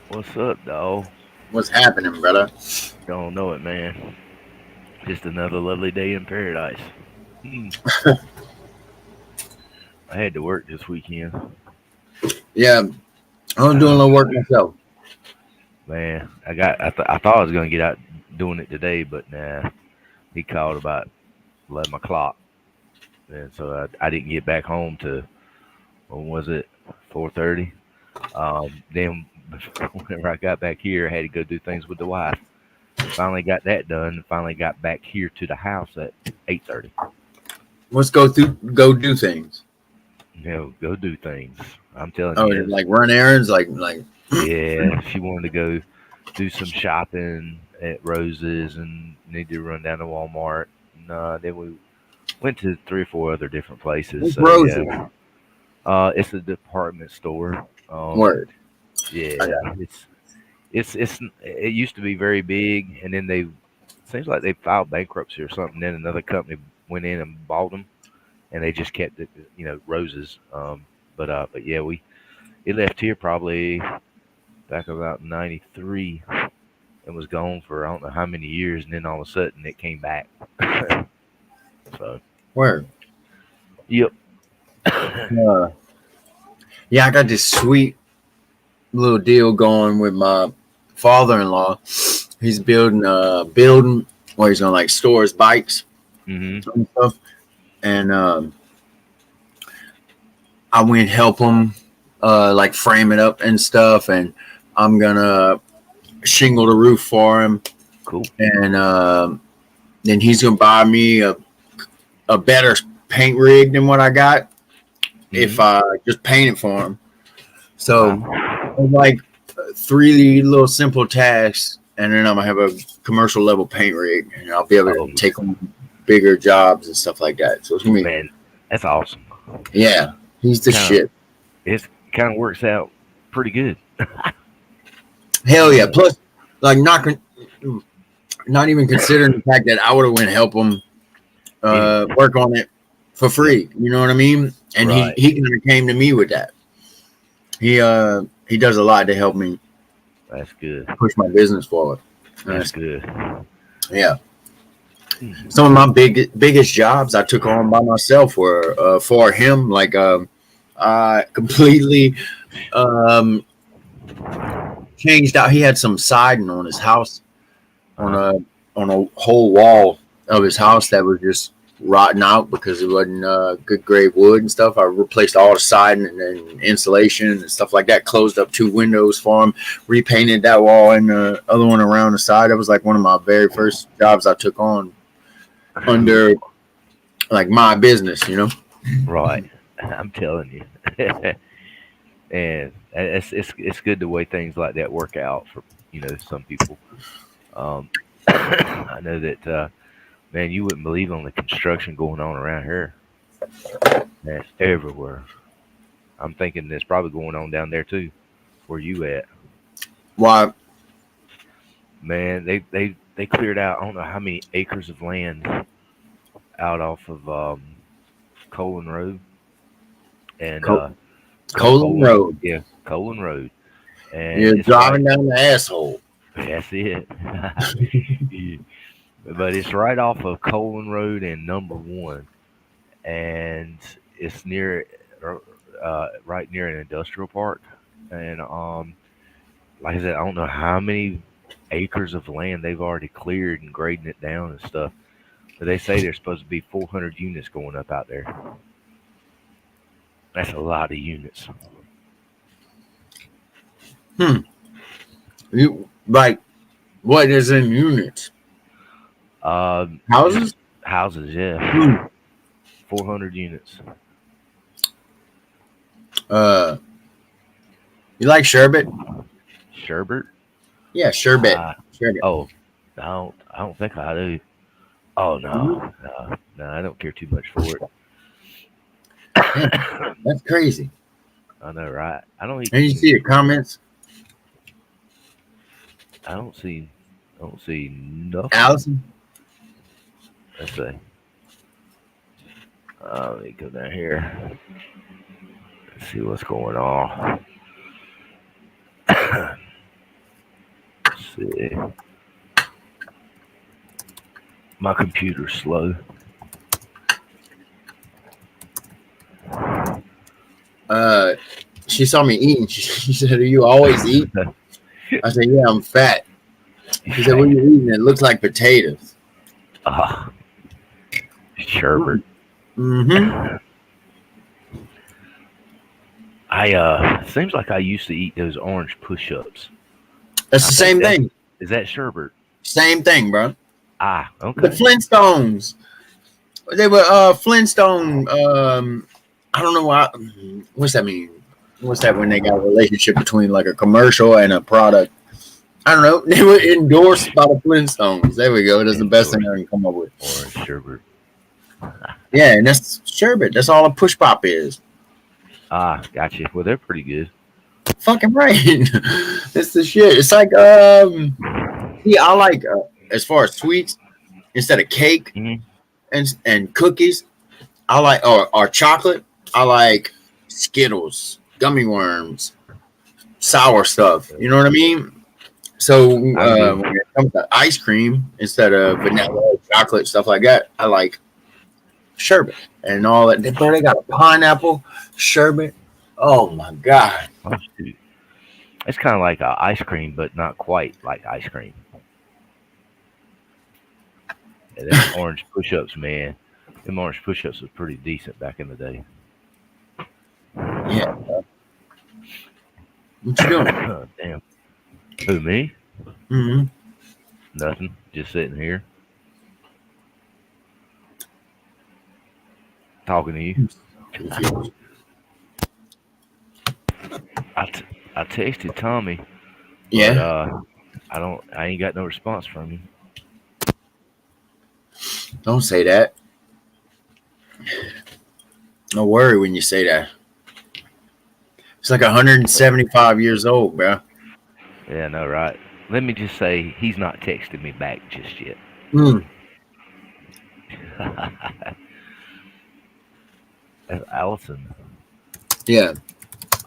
What's up, dog? What's happening, brother? Don't know it, man. Just another lovely day in paradise. Hmm. I had to work this weekend. Yeah, I was doing a Uh, little work myself. man, I thought I was gonna get out doing it today, but nah. He called about 11 o'clock, and so I didn't get back home to when was it 4:30. Then whenever I got back here, I had to go do things with the wife. Finally got that done. And finally got back here to the house at 8:30. Let's go do things. Go do things. I'm telling Oh, you, like run errands, like. yeah, she wanted to go do some shopping at Rose's and need to run down to Walmart. No, then we went to three or four other different places. What's So yeah, roses? it's a department store. Word. I Yeah, got it used to be very big, and then they seems like they filed bankruptcy or something. Then another company went in and bought them, and they just kept it, Roses. But yeah, we it left here probably back about '93 and was gone for I don't know how many years, and then all of a sudden it came back. So, word. yep. Uh, yeah, I got this sweet little deal going with my father-in-law. He's building a building where he's gonna like store his bikes Hmm. and stuff. And I went help him, like frame it up and stuff. And I'm gonna shingle the roof for him. Cool. And then he's gonna buy me a better paint rig than what I got if Hmm. I just paint it for him. So Wow. like three little simple tasks, and then I'm gonna have a commercial level paint rig, and I'll be able to Oh take on bigger jobs and stuff like that. So it's gonna be, man, that's awesome. yeah, he's the Kind of shit. it kind of works out pretty good. Hell yeah! Yeah. Plus, like not even considering the fact that I would have went help him Anyway. work on it for Yep. free. You know what I mean? And he Right. he kind of came to me with that. He does a lot to help me That's good. push my business forward. That's Nice. good. Yeah. Hmm. Some of my biggest jobs I took on by myself were for him. Like I completely um, changed out. He had some siding on his house on Uh-huh. a whole wall of his house that was just rotting out because it wasn't good grade wood and stuff. I replaced all the siding and insulation and stuff like that. Closed up two windows for him. Repainted that wall and the other one around the side. That was like one of my very first jobs I took on under Cool. like my business. You know. Right. I'm telling you. And it's good the way things like that work out for some people. Um, I know that man, you wouldn't believe on the construction going on around here. Man, it's everywhere. I'm thinking it's probably going on down there too. Where you at? Why? Man, they cleared out I don't know how many acres of land out off of Colon Road and yeah, Colon Road. Colon Road, and You're it's right. driving down the asshole. That's it. Yeah. But it's right off of Colon Road and Number One, and it's near, right near an industrial park. And like I said, I don't know how many acres of land they've already cleared and grading it down and stuff. But they say there's supposed to be 400 units going up out there. That's a lot of units. Hmm. You like what is in units? Just Houses? houses, yeah, Hmm. 400 units. Uh, you like sherbet? Sherbert? Yeah, sherbet. Uh, Sherbet. oh, I don't think I do. Oh Mhm. no, no, no, I don't care too much for it. Yeah, that's crazy. I know, right? And you see the comments, I don't see, I don't see nothing. Allison. Let's see. Let me go down here. Let's see what's going on. see. My computer's slow. Uh, she saw me eating. She said, "Are you always eat?" I said, "Yeah, I'm fat." She said, "What are you eating? It looks like potatoes." Ah, sherbet. Mm-hmm. Seems like I used to eat those orange push-ups. That's I the think same that thing. is that sherbet. Same thing, bro. Ah, The okay. Flintstones. They were Flintstone. I don't know why. What's that mean? What's that when they got a relationship between like a commercial and a product? I don't know. They were endorsed by the Flintstones. There we go. That's the best thing Endorsed I can come up with. orange sherbet. Yeah, and that's sherbet. That's all a push pop is. Ah, gotcha. Well, they're pretty good. Fucking right. It's the shit. It's like see, I like as far as sweets instead of cake Hmm. and cookies. I like or chocolate. I like Skittles, gummy worms, sour stuff. You know what I mean? So I'm good. when it comes to ice cream, instead of vanilla, chocolate, stuff like that, I like sherbet and all that. Bro, they got a pineapple sherbet. Oh my god! Oh, shoot. It's kind of like ice cream, but not quite like ice cream. Yeah, them orange push-ups, man. Them orange push-ups was pretty decent back in the day. Yeah, what you doing? Damn. Who, me? Mm-hmm. Nothing. Just sitting here talking to you. Confused. I, t- I texted Tommy, but Yeah, I ain't got no response from him. don't say that. Don't worry when you say that. It's like 175 years old, bro. Yeah, no, right. Let me just say he's not texted me back just yet. Mm, That's Allison. yeah,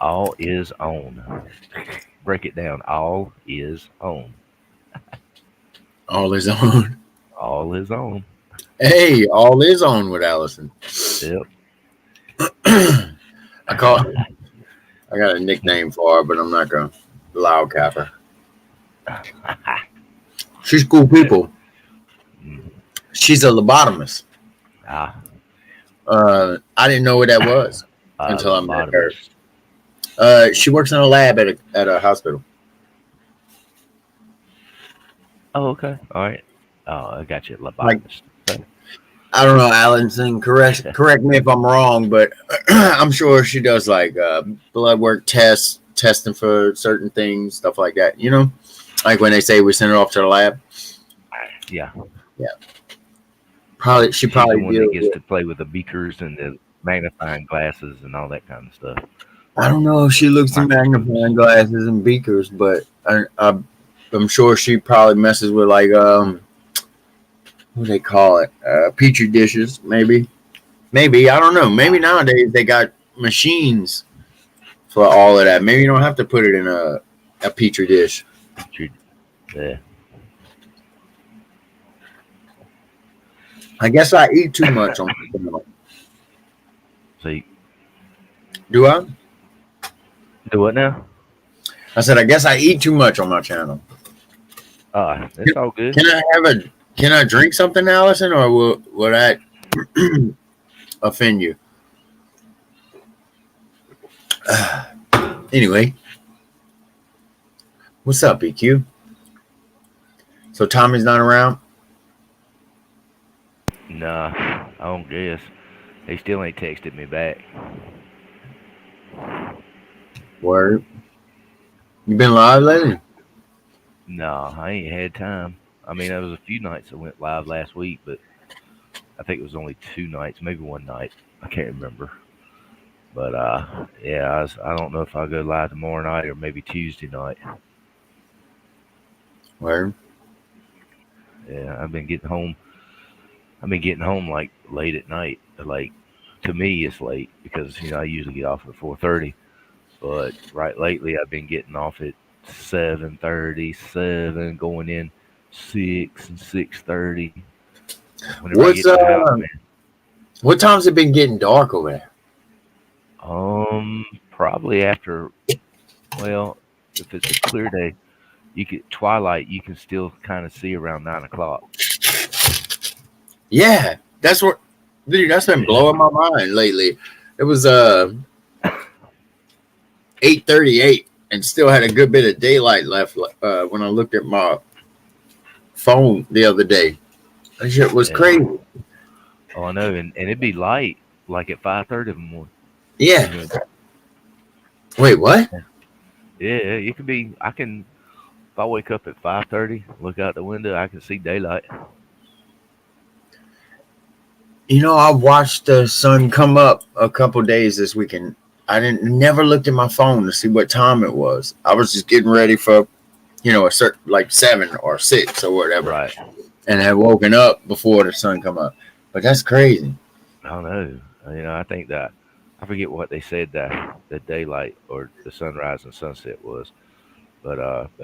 All is on. Break it down. All is on. all is on. All is on. Hey, all is on with Allison. Yep. I call. I got a nickname for her, but I'm not gonna loud cap her. She's cool people. Mm. She's a lobotomist. Ah, I didn't know what that was until I met her. lobotomist. She works in a lab at a hospital. Oh, okay. All right. Oh, I got you. Like Lobotomist. Okay. I don't know, Allison. Correct me if I'm wrong, but I'm sure she does like blood work tests, testing for certain things, stuff like that. You know, like when they say we send it off to the lab. Yeah. Yeah, probably she She's the probably one that deals gets with. to play with the beakers and the magnifying glasses and all that kind of stuff. I don't know if she looks at Microscopes. magnifying glasses and beakers, but I'm sure she probably messes with like what do they call it? Petri dishes, maybe. Maybe I don't know. Maybe Ah, nowadays they got machines for all of that. Maybe you don't have to put it in a petri dish. shoot. Yeah. I guess I eat too much on my channel. See, Do I? do what now? I said I guess I eat too much on my channel. It's all good. Can I have a? Can I drink something, Allison, or will that offend you? Anyway, what's up, BQ? So Tommy's not around. Nah, I don't guess. He still ain't texted me back. Word. You been live lately? Nah, I ain't had time. I mean, there was a few nights I went live last week, but I think it was only 2 nights, maybe one night. I can't remember. But yeah, I don't know if I'll go live tomorrow night or maybe Tuesday night. Word. Yeah, I've been getting home like late at night. Like to me, it's late because I usually get off at 4:30. But right lately, I've been getting off at 7:30, 7 going in 6 and 6:30. Whenever I What's get to the house, man. what time's it been getting dark over there? Probably after. Well, if it's a clear day, you could twilight. You can still kind of see around 9 o'clock. Yeah, that's what, dude. That's been Yeah. blowing my mind lately. It was 8:38 and still had a good bit of daylight left. When I looked at my phone the other day, that shit was Yeah. crazy. Oh, I know, and it'd be light like at 5:30 in the morning. Yeah. You know, Wait, what? yeah, it could be. I can if I wake up at 5:30, look out the window, I can see daylight. You know, I watched the sun come up a couple days this weekend. I didn't never looked at my phone to see what time it was. I was just getting ready for a certain like 7 or 6 or whatever, Right. and had woken up before the sun come up. But that's crazy. I don't know. I think that I forget what they said that the daylight or the sunrise and sunset was. But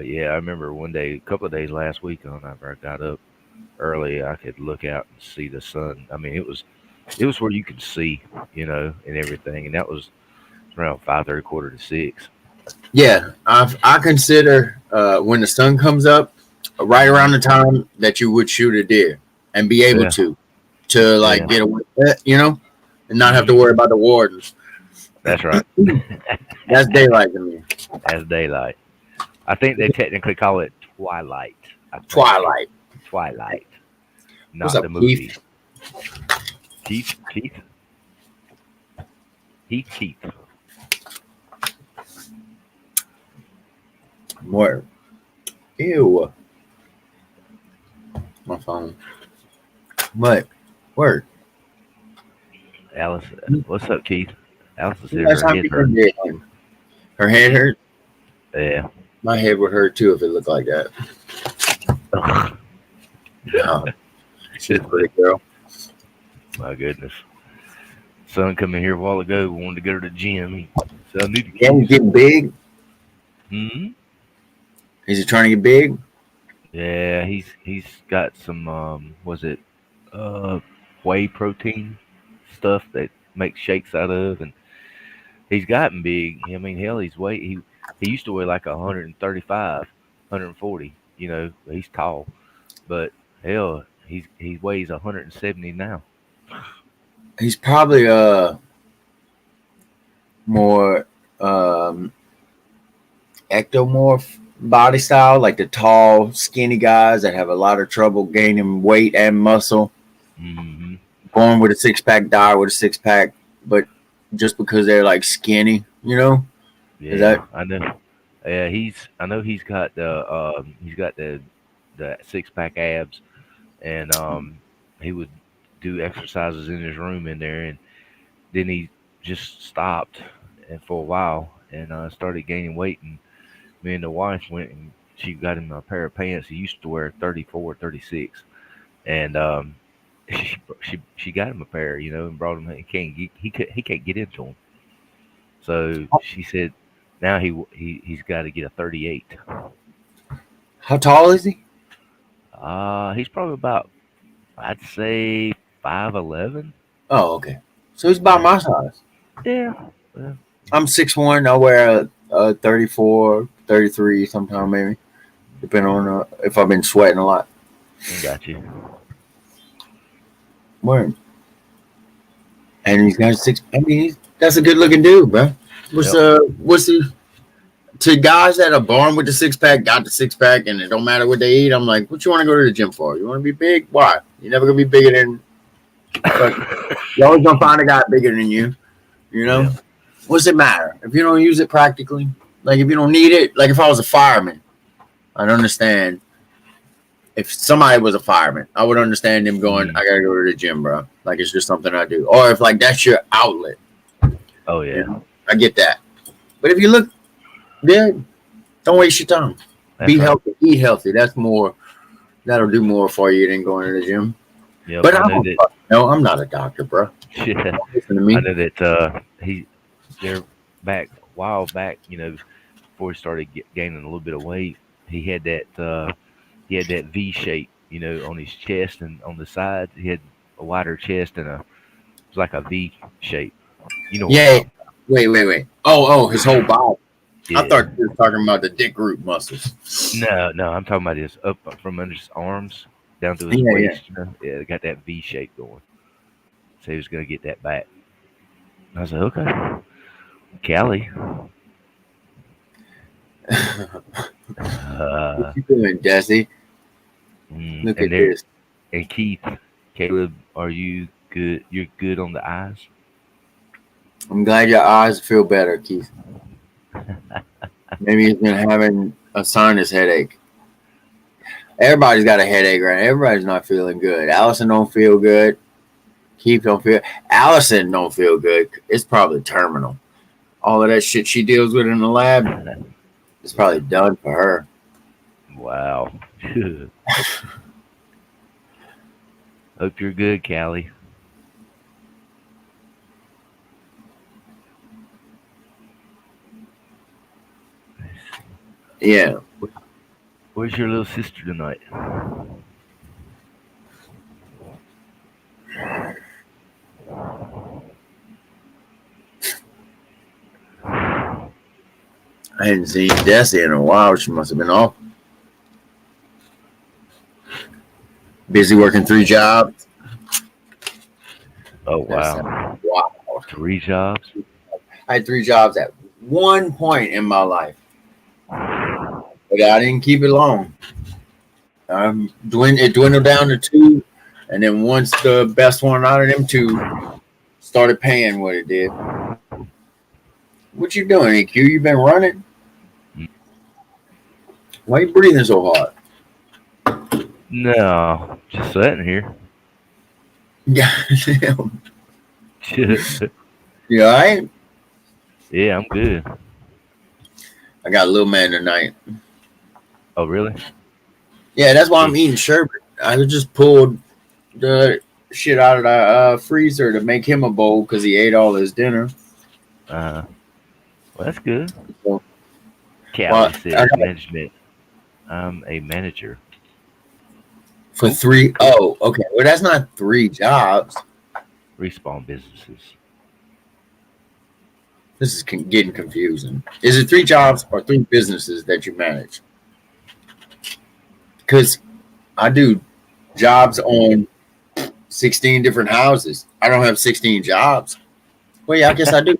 yeah, I remember one day, a couple of days last week, whenever I got up early, I could look out and see the sun. I mean, it was where you could see, and everything, and that was around 5:30, quarter to 6. Yeah, I consider when the sun comes up, right around Hmm. the time that you would shoot a deer and be able Yeah, to like yeah. get away, and not have to Hmm. worry about the wardens. That's right. That's daylight to me. That's daylight. I think they technically call it twilight. I think Twilight. twilight, What's not up, the Keith? movie. Keith, Keith. Word. Ew. My phone. What? Word. Alice, what's up, Keith? Alice said Last her time head you hurt. did her head hurt. Yeah. My head would hurt too if it looked like that. No, she's a pretty girl. My goodness. Son come in here a while ago, wanted to go to the gym. He said, I need the Yeah, he's keys. getting big. Hmm. Is he trying to get big? Yeah, he's got some was it uh whey protein stuff that makes shakes out of, and he's gotten big. I mean, hell, he used to weigh like 135, 140. He's tall, but hell, he weighs 170 now. He's probably more um ectomorph body style, like the tall, skinny guys that have a lot of trouble gaining weight and muscle. Hmm. Born with a six pack, die with a six pack, but just because they're like skinny, is Yeah, that I know. Yeah, I know he's got the 6 pack abs, and he would do exercises in his room in there, and then he just stopped, and for a while, and started gaining weight, and me and the wife went and she got him a pair of pants. He used to wear 34, 36, and she got him a pair, and brought him. He can't get into them. So she said, now he's got to get a 38. how tall is he? He's probably about, I'd say, 5'11". Oh, okay. So he's about Yeah, my size. yeah, yeah. I'm 6'1". I wear a 34, 33 sometime maybe, depending on if I've been sweating a lot. I got you. Word. And he's got six. I mean, that's a good looking dude, bro. Yep. What's the to guys that are born with the six pack, got the six pack, and it don't matter what they eat? I'm like, what you want to go to the gym for? You want to be big? Why? You're never gonna be bigger than. But you're always gonna find a guy bigger than you. You know. Yeah. What's it matter if you don't use it practically? Like if you don't need it. Like if I was a fireman, I'd understand. If somebody was a fireman, I would understand them going, Mm. I gotta go to the gym, bro. Like it's just something I do. Or if like that's your outlet, Oh yeah. I get that. But if you look good, don't waste your time. That's Be right. healthy, eat healthy. That's more. That'll do more for you than going to the gym. Yep. But I know that. no, I'm not a doctor, bro. Yeah. Don't listen to I me. know that. They're back a while back. before he started gaining a little bit of weight, he had that V shape, on his chest and on the sides. He had a wider chest and it was like a V shape. You know what I'm Yeah. talking Wait. Oh, his whole body. I about? thought Yeah. you were talking about the dick root muscles. No, I'm talking about his up from under his arms down to his Yeah. waist. Yeah, it got that V shape going. So he was gonna get that back. I was like, okay, Callie. What Uh, you doing, Desi? Look and at there this. and Keith, Caleb, are you good? You're good on the eyes. I'm glad your eyes feel better, Keith. Maybe he's been having a sinus headache. Everybody's got a headache, right? Everybody's not feeling good. Allison don't feel good. Keith don't feel. Allison don't feel good. It's probably terminal. All of that shit she deals with in the lab is probably done for her. Wow. Hope you're good, Callie. Yeah. Where's your little sister tonight? I hadn't seen Desi in a while. She must have been off. Busy working 3 jobs. Oh That sounds wow, wild. 3 jobs. I had 3 jobs at one point in my life, but I didn't keep it long. It dwindled down to 2, and then once the best one out of them 2 started paying what it did. What you doing, EQ? You been running? Why you breathing so hard? No, just sitting here. Yeah, Yeah, you all right? I'm good. I got a little man tonight. Oh really? Yeah, that's why I'm Hey, eating sherbet. I just pulled the shit out of the freezer to make him a bowl because he ate all his dinner. well that's good. So, well, Callie I says got management. I'm a manager. for Cool, 3. cool. Oh, okay. Well, that's not 3 jobs. Respawn businesses. This is getting confusing. Is it 3 jobs or 3 businesses that you manage? Because I do jobs on 16 different houses. I don't have 16 jobs. Well, yeah, I guess I do.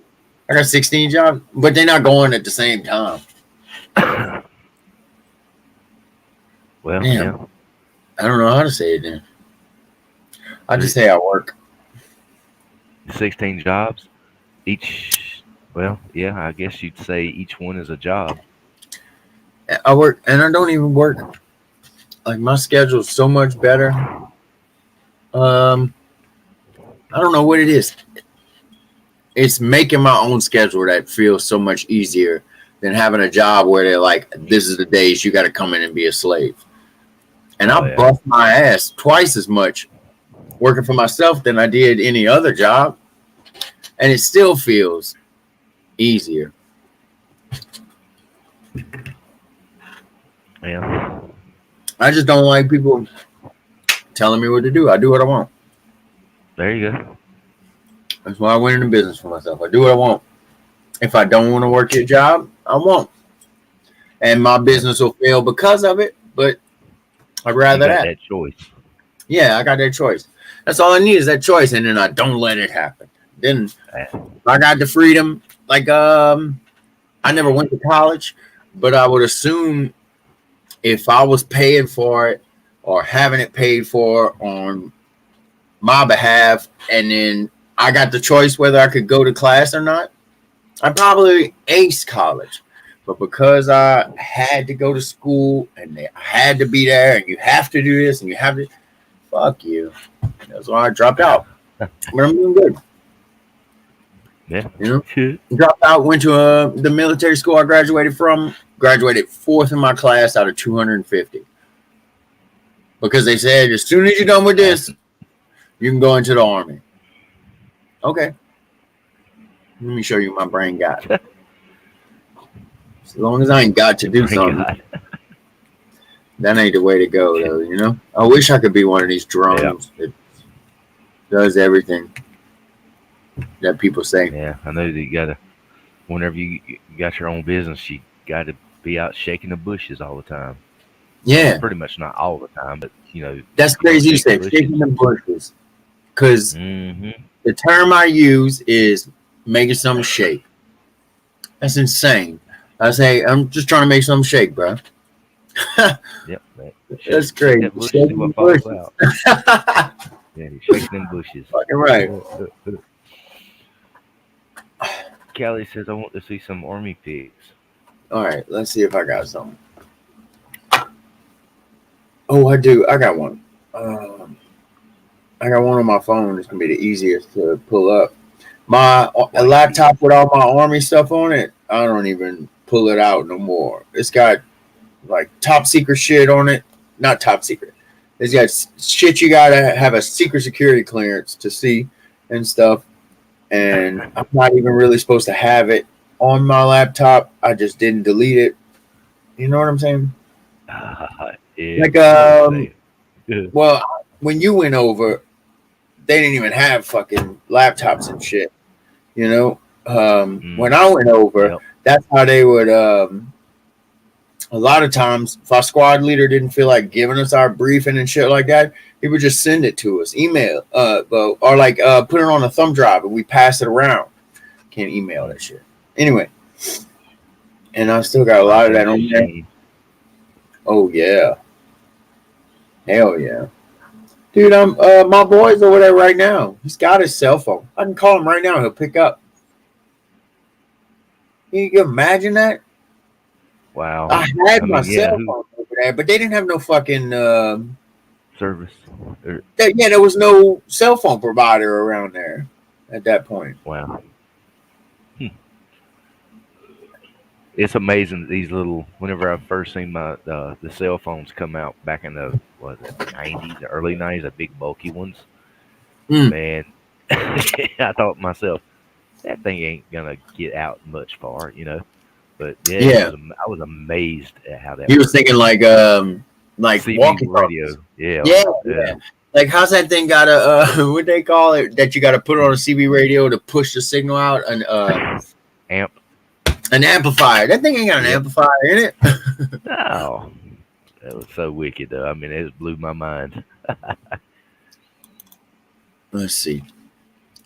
I got 16 jobs, but they're not going at the same time. Well, Damn, yeah, I don't know how to say it then. I just three, say I work. 16 jobs. Each. Well, yeah, I guess you'd say each one is a job. I work, and I don't even work. Like my schedule's so much better. Um, I don't know what it is. It's making my own schedule that feels so much easier than having a job where they're like, "This is the days you got to come in and be a slave." And I Oh yeah. bust my ass twice as much working for myself than I did any other job, and it still feels easier. Yeah. I just don't like people telling me what to do. I do what I want. There you go. That's why I went into business for myself. I do what I want. If I don't want to work your job, I won't. And my Yeah. business will fail because of it, but I'd You rather got that. that choice. Yeah, I got that choice. That's all I need is that choice, and then I don't let it happen. Then Yeah. I got the freedom. Like I never went to college, but I would assume if I was paying for it or having it paid for on my behalf, and then I got the choice whether I could go to class or not, I probably aced college. But because I had to go to school and I had to be there, and you have to do this and you have to, fuck you. That's why I dropped out. But I'm doing good. Yeah. You know, dropped out, went to the military school I graduated from, graduated 4th in my class out of 250. Because they said, as soon as you're done with this, Awesome. you can go into the army. Okay. Let me show you what my brain got. As long as I ain't got to do Thank something, God. that ain't the way to go, though. You know, I wish I could be one of these Yeah, drones that does everything that people say. yeah. I know that you gotta. Whenever you got your own business, you got to be out shaking the bushes all the time. Well, Yeah, pretty much not all the time, but that's you got to crazy. You shake the said bushes. shaking the bushes, because Hmm. the term I use is making something shake. That's insane. I say I'm just trying to make something shake, bro. Yep, man. That's Shake crazy. that bush, see Shaking the what falls bushes. out. Yeah, you shake them bushes. Fucking right. Callie says, "I want to see some army pigs." All right, let's see if I got something. Oh, I do. I got one. Um, I got one on my phone. It's gonna be the easiest to pull up. My a White laptop pigs. with all my army stuff on it. I don't even pull it out no more. It's got like top secret shit on it. Not top secret. It's got shit you gotta have a secret security clearance to see and stuff. And I'm not even really supposed to have it on my laptop. I just didn't delete it. You know what I'm saying? Yeah, Like I know what you're saying. Yeah. well, when you went over, they didn't even have fucking laptops and shit. You know, when I Mm-hmm. went over, Yep. that's how they would. A lot of times, if our squad leader didn't feel like giving us our briefing and shit like that, he would just send it to us, email, or like put it on a thumb drive and we pass it around. Can't email that shit. Anyway, and I still got a lot of that Something's on there. changed. Oh yeah, hell yeah, dude. I'm my boy's over there right now. He's got his cell phone. I can call him right now. He'll pick up. Can you imagine that? Wow. I had I my mean, yeah, cell who phone over there, but they didn't have no fucking. service? Or, Yeah, there was no cell phone provider around there at that point. wow. Hmm. It's amazing that these little. Whenever I first seen the cell phones come out back in the was it '90s, early '90s, the big bulky ones. Mm, Man, I thought to myself that thing ain't gonna get out much far. But yeah, it yeah, was. I was amazed at how that he was worked. thinking like CB walkie talkies. radio. Yeah, Yeah, yeah. yeah. Like how's that thing got a what they call it that you got to put on a CB radio to push the signal out Amp. an amplifier. That thing ain't got an Yep. amplifier in it. Oh, that was so wicked though. I mean, it just blew my mind. Let's see.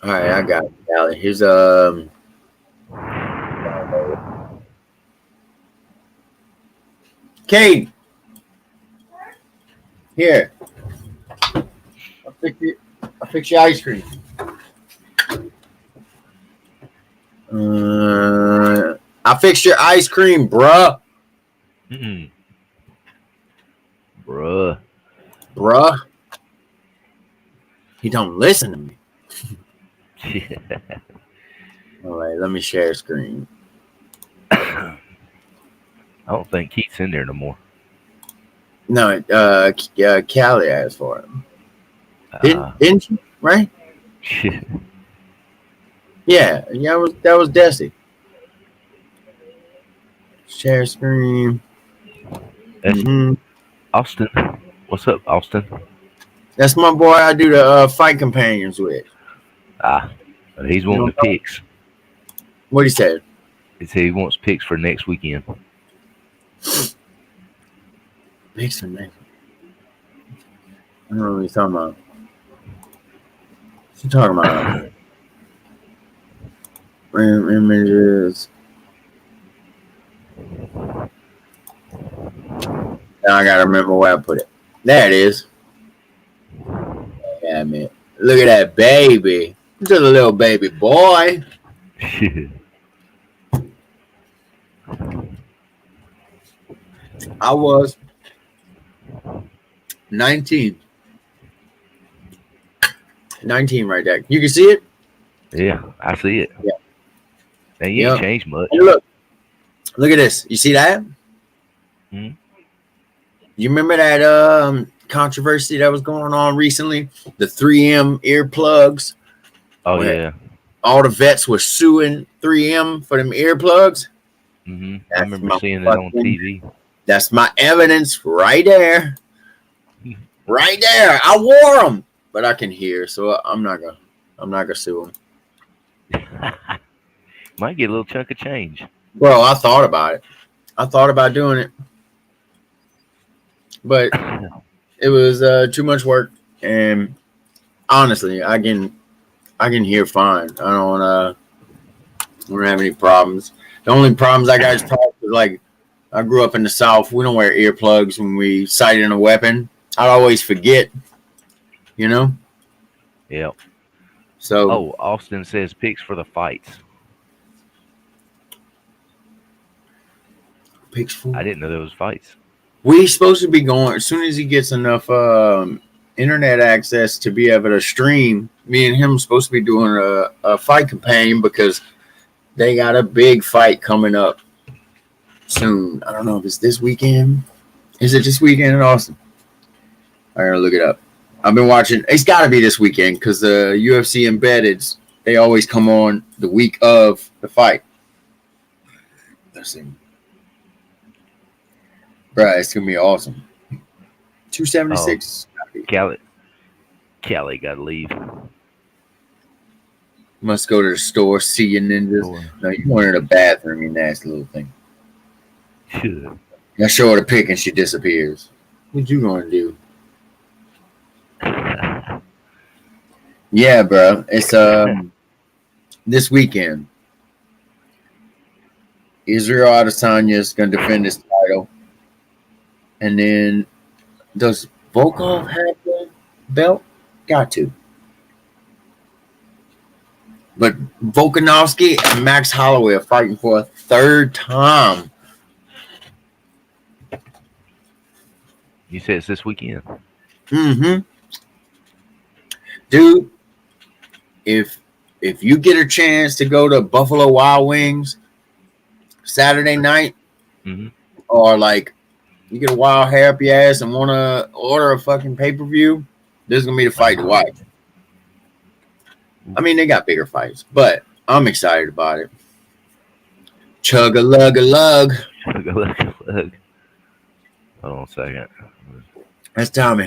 All right, I got it. Allie. Here's Kate. Here, I'll fix it. I'll fix your ice cream. I fixed your ice cream, bruh. Mm-mm. Bruh. Bruh. He don't listen to me. All right, let me share screen. I don't think Keith's in there no more. No, Callie asked for it. Uh, Didn't you? Right? Yeah, that was Desi. Share screen. that's Hmm. Austin. What's up, Austin? That's my boy. I do the fight companions with. Ah, he's You wanting the don't know picks. what he said. He said he wants picks for next weekend. Makes him. I don't know what he's talking about. What's he talking about? Images. Now I gotta remember where I put it. There it is. Yeah, man. Look at that baby. Just a little baby boy. I was 19. 19 right there. You can see it? Yeah, I see it. Yeah. Now you ain't Yep. changed much. And look at this. You see that? Hmm? You remember that controversy that was going on recently? The 3M earplugs, Oh where yeah. all the vets were suing 3M for them earplugs. I That's remember my seeing it on fucking. TV. That's my evidence right there. Right there. I wore them, but I can hear, so I'm not gonna. I'm not gonna sue them. Might get a little chunk of change. Bro, I thought about it. I thought about doing it, but it was too much work. And honestly, I can hear fine. I don't have any problems. The only problems I got is probably like I grew up in the South. We don't wear earplugs when we sighting a weapon. I always forget, you know. Yeah. So Oh, Austin says picks for the fights. picks I food. didn't know there was fights. We supposed to be going as soon as he gets enough internet access to be able to stream. Me and him supposed to be doing a fight campaign because they got a big fight coming up soon. I don't know if it's this weekend. Is it this weekend in Austin? I gotta look it up. I've been watching. It's got to be this weekend because the UFC embeddeds they always come on the week of the fight. Let's see, bro. It's gonna be awesome. Oh, 276. Callie, Callie got to leave. Must go to the store. See you ninjas. Or, No, you want her in the bathroom. You nasty little thing. should. I show her the pic and she disappears. What you gonna do? Yeah, bro. It's this weekend. Israel Adesanya is gonna defend his title, and then does Volkov have the belt? Got to. But Volkanovski and Max Holloway are fighting for a third time. You said it's this weekend. Mm-hmm. Dude, if you get a chance to go to Buffalo Wild Wings Saturday night, Mm-hmm. or like you get a wild hair up your ass and want to order a fucking pay-per-view, this is gonna be the fight to watch. I mean, they got bigger fights, but I'm excited about it. Chug a lug a lug. Look. Hold on a second. That's Tommy.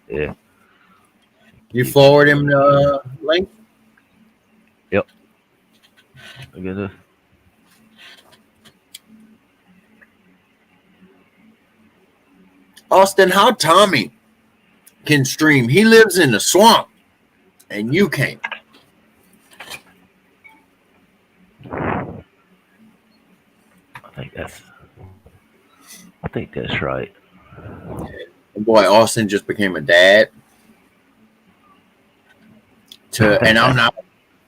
Yeah. You forward him the link. Yep. I gotta. Austin, how Tommy can stream? He lives in the swamp, and you can't. I think that's. I think that's right. Boy, Austin just became a dad. And I'm not.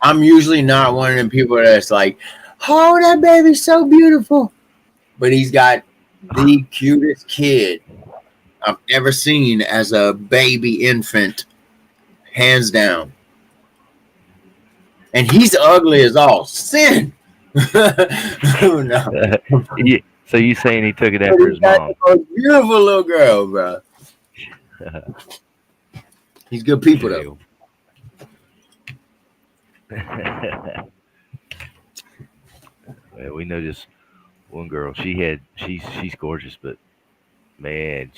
I'm usually not one of them people that's like, "Oh, that baby's so beautiful," but he's got the cutest kid I've ever seen as a baby infant, hands down. And he's ugly as all sin. Oh, no. Yeah. So you saying he took it But after he's his got mom? the most beautiful little girl, bro. He's good people, though. Well, we know this one girl. She's gorgeous, but man,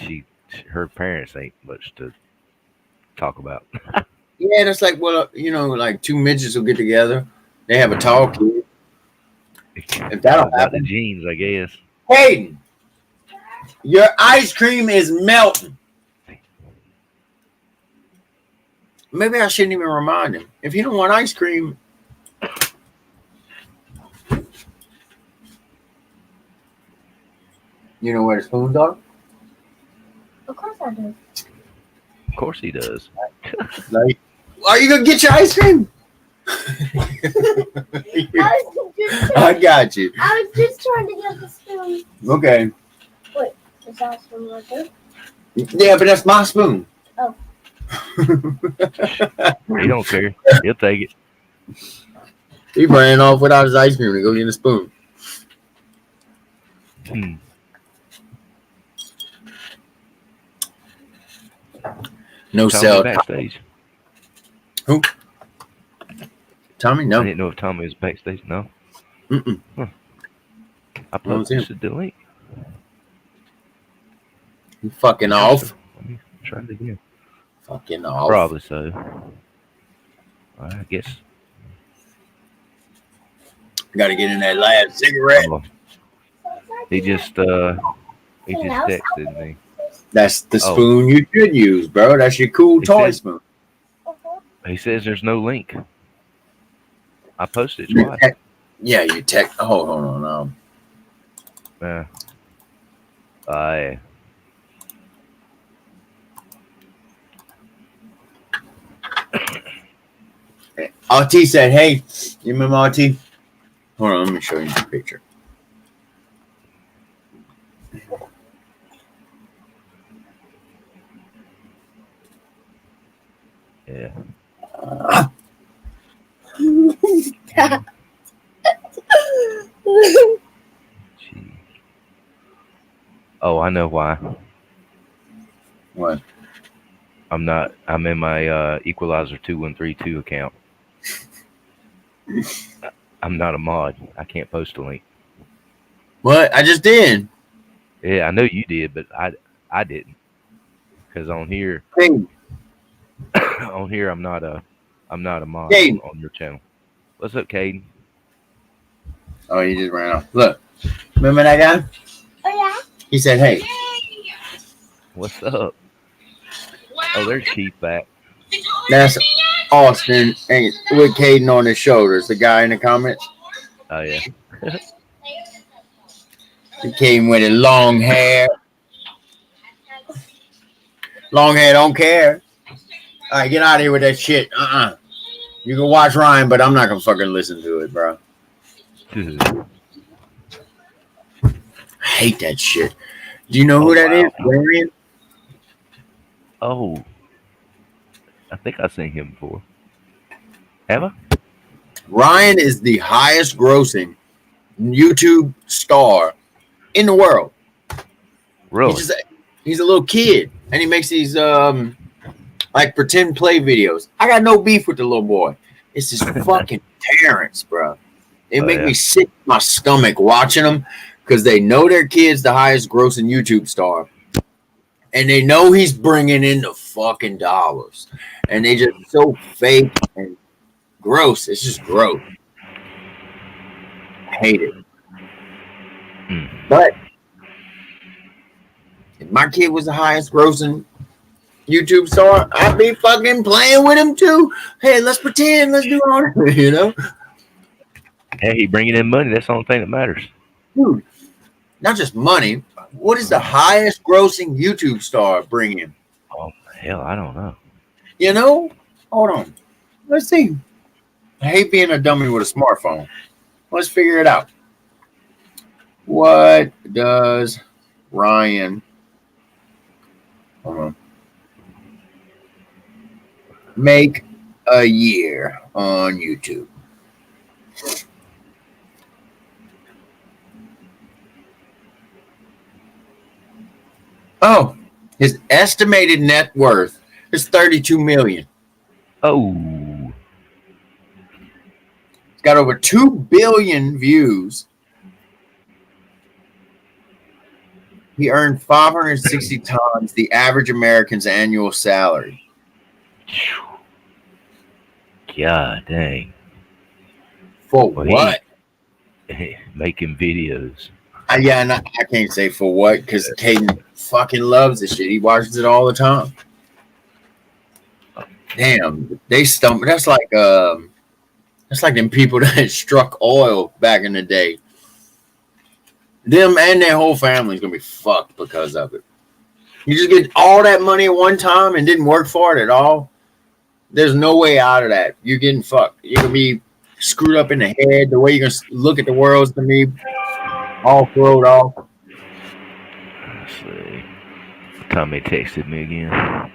her parents ain't much to talk about. Yeah, that's like, well, like two midgets will get together. They have a tall kid. If that'll Got the happen. genes, I guess. Hayden, your ice cream is melting. Maybe I shouldn't even remind him. If you don't want ice cream, you know where the spoons are? Of course I do. Of course he does. Like, are you going to get your ice cream? I got you. I was just trying to get the spoon. Okay. Wait, is that spoon right there? Yeah, but that's my spoon. Oh. He don't care. He'll take it. He ran off without his ice cream to go get a spoon. No Tommy sell. backstage. Who? Tommy? I No. didn't know if Tommy was backstage. No. Mm-mm. Huh. I I don't see him. posted the link. You fucking I think so. off. Let me try it again. Fucking off. Probably so. I guess. Gotta get in that last cigarette. Oh, he just he just texted me. That's the Oh, spoon you should use, bro. That's your cool he toy said spoon. he says there's no link. I posted it You twice. yeah, you text. Hold on. Yeah. I RT said, "Hey, you remember RT? Hold on, let me show you the picture." yeah. Gee. Oh, I know why. What? I'm in my Equalizer 2132 account. I'm not a mod. I can't post a link. What? I just did. Yeah, I know you did, but I didn't. Because Hey, on here I'm not a mod Caden. on your channel. What's up, Caden? Oh, he just ran off. Look, remember that guy? Oh yeah. He said, "Hey." What's up? Oh, there's Keith back. That's Austin and with Caden on his shoulders. The guy in the comments. Oh yeah. He came with his long hair. Long hair don't care. All right, get out of here with that shit. You can watch Ryan, but I'm not gonna fucking listen to it, bro. I hate that shit. Do you know who that is? wow. Ryan? Oh, I think I've seen him before. Have I? Ryan is the highest grossing YouTube star in the world. Really? He's a little kid and he makes these like pretend play videos. I got no beef with the little boy. It's his fucking parents, bro. It Oh make yeah. me sick to my stomach watching them because they know their kid's the highest grossing YouTube star. And they know he's bringing in the fucking dollars. And they just so fake and gross. It's just gross. I hate it. Mm. But if my kid was the highest grossing YouTube star, I'd be fucking playing with him too. Hey, let's pretend. Let's do all that, you know? Hey, he bringing in money. That's the only thing that matters. Dude, not just money. What is the highest grossing YouTube star bringing? Oh hell, I don't know. You know? Hold on. Let's see. I hate being a dummy with a smartphone. Let's figure it out. What does Ryan hold on, make a year on YouTube? Oh, his estimated net worth is 32 million. Oh, He's got over 2 billion views. He earned 560 times the average American's annual salary. God dang. For Well, what? he making videos. Yeah, and I can't say for what because Caden fucking loves this shit. He watches it all the time. Damn, they stump. That's like them people that struck oil back in the day. Them and their whole family's gonna be fucked because of it. You just get all that money at one time and didn't work for it at all. There's no way out of that. You're getting fucked. You're gonna be screwed up in the head. The way you're gonna look at the world's gonna be all thrown off. Let's see. Tommy texted me again.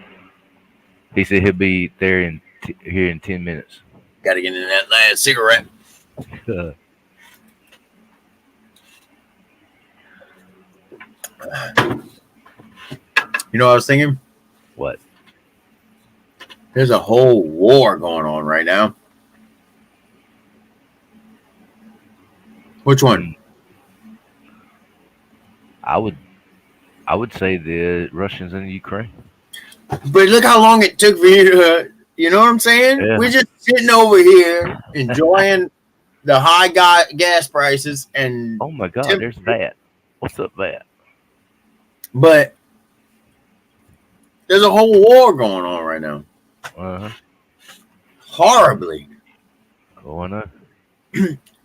He said he'll be there here in 10 minutes. Got to get in that last cigarette. You know what I was thinking? What? There's a whole war going on right now. Which one? I would I would say the Russians and Ukraine. But look how long it took for you to, you know what I'm saying? Yeah. We're just sitting over here enjoying the high gas prices and Oh my God, there's temperature. that. What's up, that? But there's a whole war going on right now. Uh huh. Horribly. Oh, I know.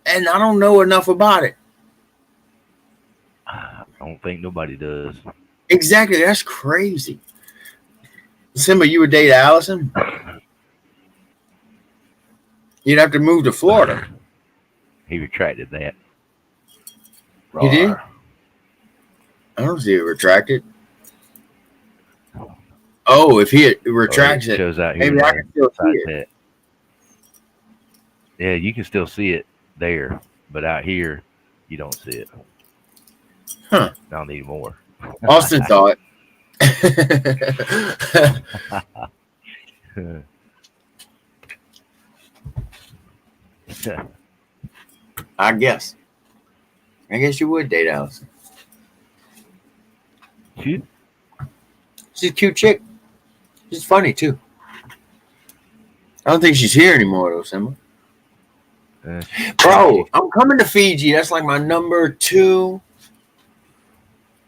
And I don't know enough about it. I don't think nobody does. Exactly. That's crazy. Simba, you would date Allison? You'd have to move to Florida. He retracted that. He did? Rawr. I don't see it retracted. Oh, if he Oh, retracts it it, shows out here maybe I now. can still see Besides it. that, yeah, you can still see it there, but out here, you don't see it. Huh. I'll need more. Austin saw it. I guess. I guess you would date Allison. Phew. She's a cute chick. She's funny too. I don't think she's here anymore though, Simba. Uh, Bro, I'm coming to Fiji. That's like my number 2.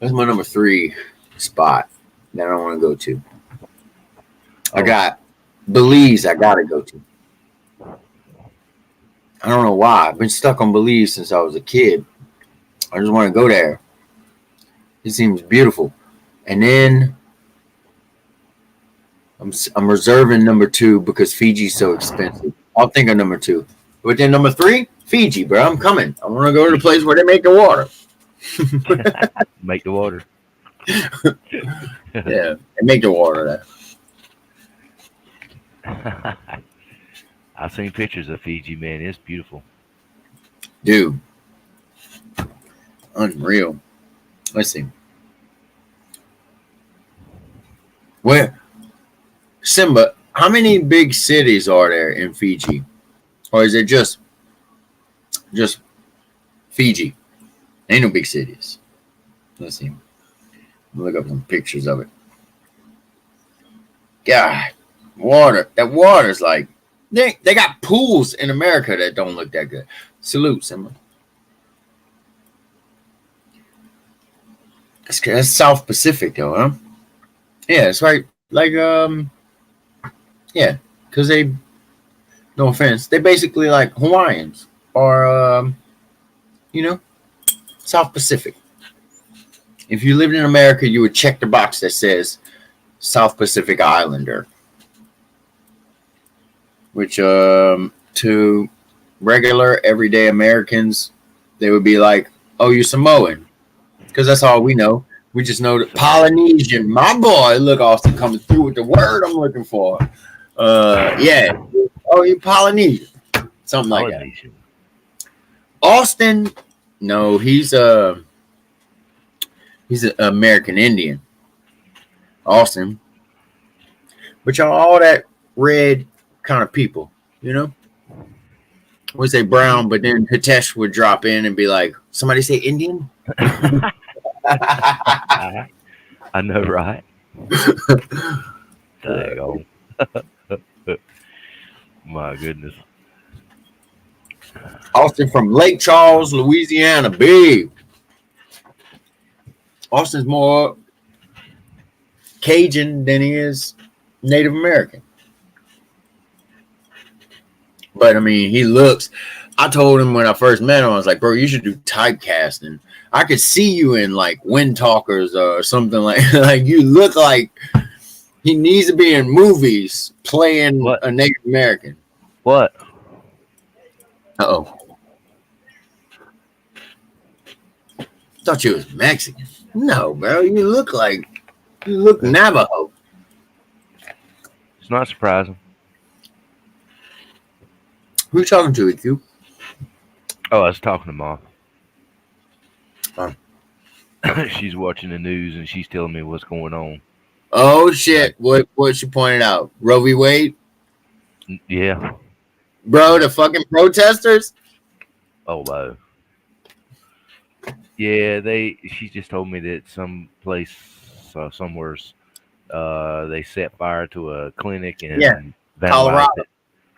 That's my number 3 spot that I want to go to. I Oh. got Belize. I gotta go to. I don't know why. I've been stuck on Belize since I was a kid. I just want to go there. It seems beautiful. And then I'm reserving number 2 because Fiji's so expensive. I'll think of number 2. But then number 3, Fiji, bro. I'm coming. I want to go to the place where they make the water. Make the water. Yeah, they make the water there. I've seen pictures of Fiji, man. It's beautiful. Dude. Unreal. Let's see. Where? Simba, how many big cities are there in Fiji? Or is it just Fiji? Ain't no big cities. Let's see. Look up some pictures of it. God, water. That water's like they got pools in America that don't look that good. Salute, Simba. That's South Pacific though, huh? Yeah, it's right. Like yeah, because they, no offense, they basically like Hawaiians or you know, South Pacific. If you lived in America, you would check the box that says South Pacific Islander, which to regular everyday Americans, they would be like, "Oh, you're Samoan," because that's all we know. We just know that Polynesian. My boy, look, Austin coming through with the word I'm looking for. Yeah. Oh, you Polynesian, something like that. Polynesian. Austin, no, he's an American Indian. Austin, but y'all all that red kind of people, you know. We say brown, but then Hitesh would drop in and be like, "Somebody say Indian." I know, right? Daggone. My goodness. Austin from Lake Charles, Louisiana. Big. Austin's more Cajun than he is Native American. But I mean, he looks. I told him when I first met him, I was like, "Bro, you should do typecasting. I could see you in like Wind Talkers or something like like you look like he needs to be in movies playing What? a Native American." What? Uh-oh. Thought you was Mexican. No, bro. You look Navajo. It's not surprising. Who you talking to, EQ? Oh, I was talking to Mom. Oh. She's watching the news and she's telling me what's going on. Oh shit! What she pointed out? Roe v. Wade, Yeah. bro. The fucking protesters. Oh, wow. Yeah, she just told me that some place somewhere's they set fire to a clinic Yeah, and vandalized Colorado, it.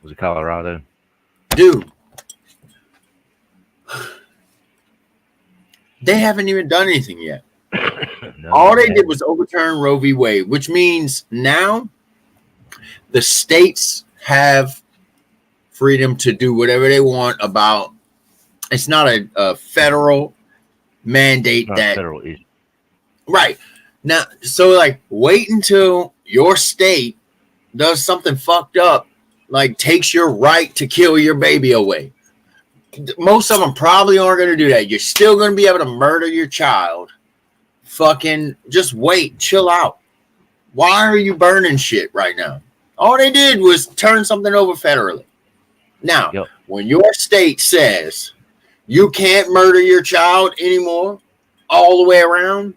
Was it Colorado? dude. They haven't even done anything yet. No, All they they did haven't. was overturn Roe v. Wade, which means now the states have freedom to do whatever they want about. It's not a federal It's mandate not a that federal issue. right now. So like, wait until your state does something fucked up, like takes your right to kill your baby away. Most of them probably aren't going to do that. You're still going to be able to murder your child. Fucking just wait, chill out. Why are you burning shit right now? All they did was turn something over federally. Now, Yep. when your state says you can't murder your child anymore, all the way around,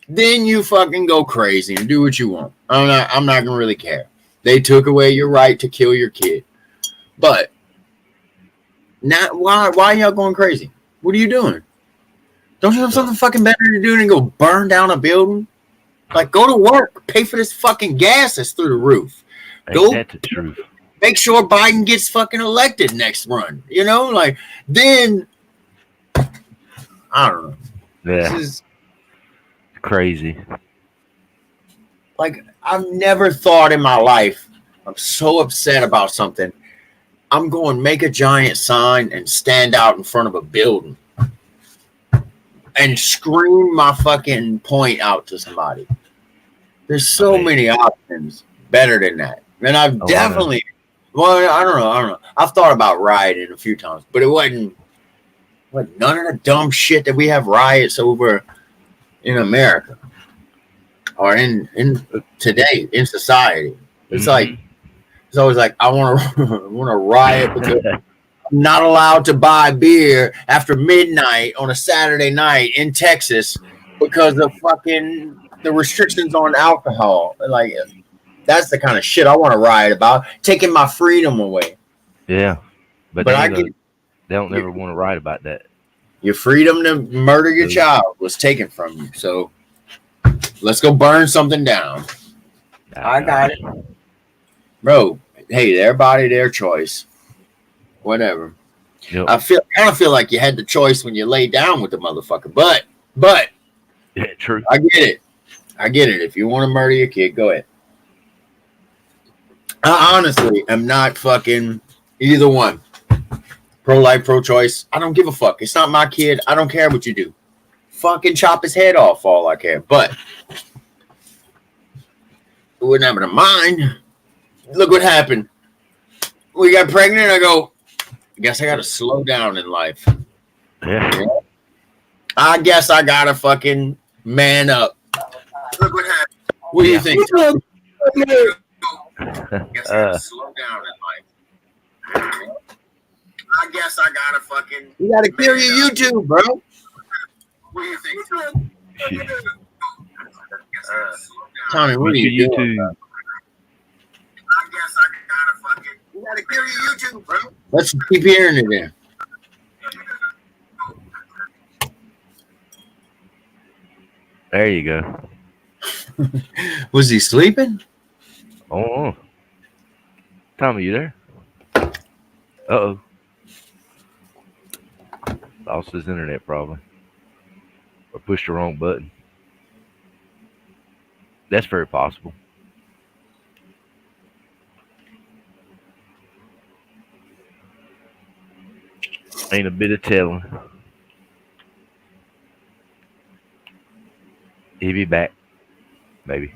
then you fucking go crazy and do what you want. I'm not gonna really care. They took away your right to kill your kid. But now why are y'all going crazy? What are you doing? Don't you have something fucking better to do than go burn down a building? Like, go to work, pay for this fucking gas that's through the roof. Ain't Go that the truth? make sure Biden gets fucking elected next run. You know, like then I don't know. This Yeah, is crazy. like I've never thought in my life I'm so upset about something. I'm going to make a giant sign and stand out in front of a building and scream my fucking point out to somebody. There's I so mean, many options better than that. And I've oh, I know. definitely, well, I don't know. I've thought about rioting a few times, but it wasn't none of the dumb shit that we have riots over in America or in today in society. It's like, Hmm. it's always like, I want to want to riot because I'm not allowed to buy beer after midnight on a Saturday night in Texas because of fucking the restrictions on alcohol. Like, that's the kind of shit I want to riot about, taking my freedom away. Yeah, but But they I ain't get gonna. They don't your, never want to write about that. your freedom to murder your So, child was taken from you. So let's go burn something down. oh I got gosh. it, bro. Hey, everybody their choice. Whatever. Yep. I kind of feel like you had the choice when you laid down with the motherfucker. But Yeah, true. I get it. I get it. If you want to murder your kid, go ahead. I honestly am not fucking either one. Pro life, pro choice. I don't give a fuck. It's not my kid. I don't care what you do. Fucking chop his head off, all I care. But it wouldn't happen to mine. Look what happened. We got pregnant. I go, I guess I got to slow down in life. Yeah. I guess I got to fucking man up. Look what happened. What do you Yeah. think? Guess I gotta uh. slow down in life. I guess I gotta fucking. You gotta kill your YouTube, bro. What do you think? Shit. Tommy, what are Get you your doing? YouTube. I guess I gotta fucking. You gotta kill your YouTube, bro. Let's keep hearing it then. There you go. Was he sleeping? Oh, Tommy, you there? Uh-oh. Lost his internet probably. Or pushed the wrong button. That's very possible. Ain't a bit of telling. He'll be back. Maybe.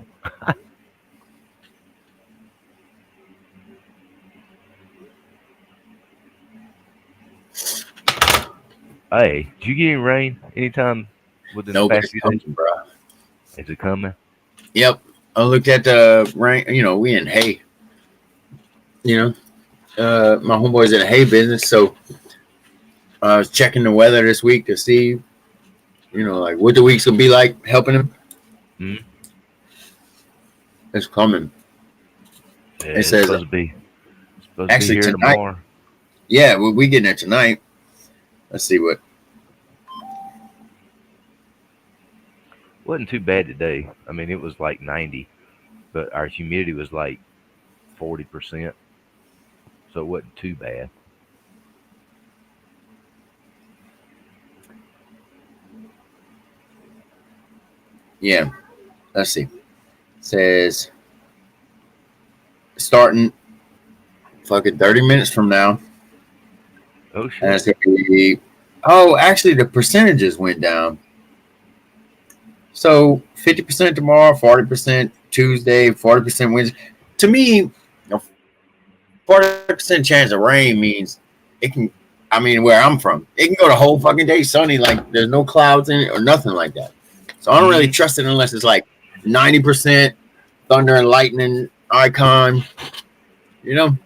Hey, did you get any rain anytime within the No, but past it's few coming, days? bro. Is it coming? Yep. I looked at the rain. You know, we in hay. You know, my homeboy's in a hay business, so I was checking the weather this week to see, you know, like what the week's gonna be like, helping him. Hmm. It's coming. Yeah, It it's says supposed to be actually here tonight. tomorrow. Yeah, we getting it tonight. Let's see what. Wasn't too bad today. I mean, it was like 90, but our humidity was like 40%, so it wasn't too bad. Yeah. Let's see. Says starting fucking 30 minutes from now. Oh And I shit. say, oh, actually, the percentages went down. So 50% tomorrow, 40% Tuesday, 40% Wednesday. To me, a 40% chance of rain means it can. I mean, where I'm from, it can go the whole fucking day sunny, like there's no clouds in it or nothing like that. So I don't really Hmm. trust it unless it's like 90% thunder and lightning icon. You know,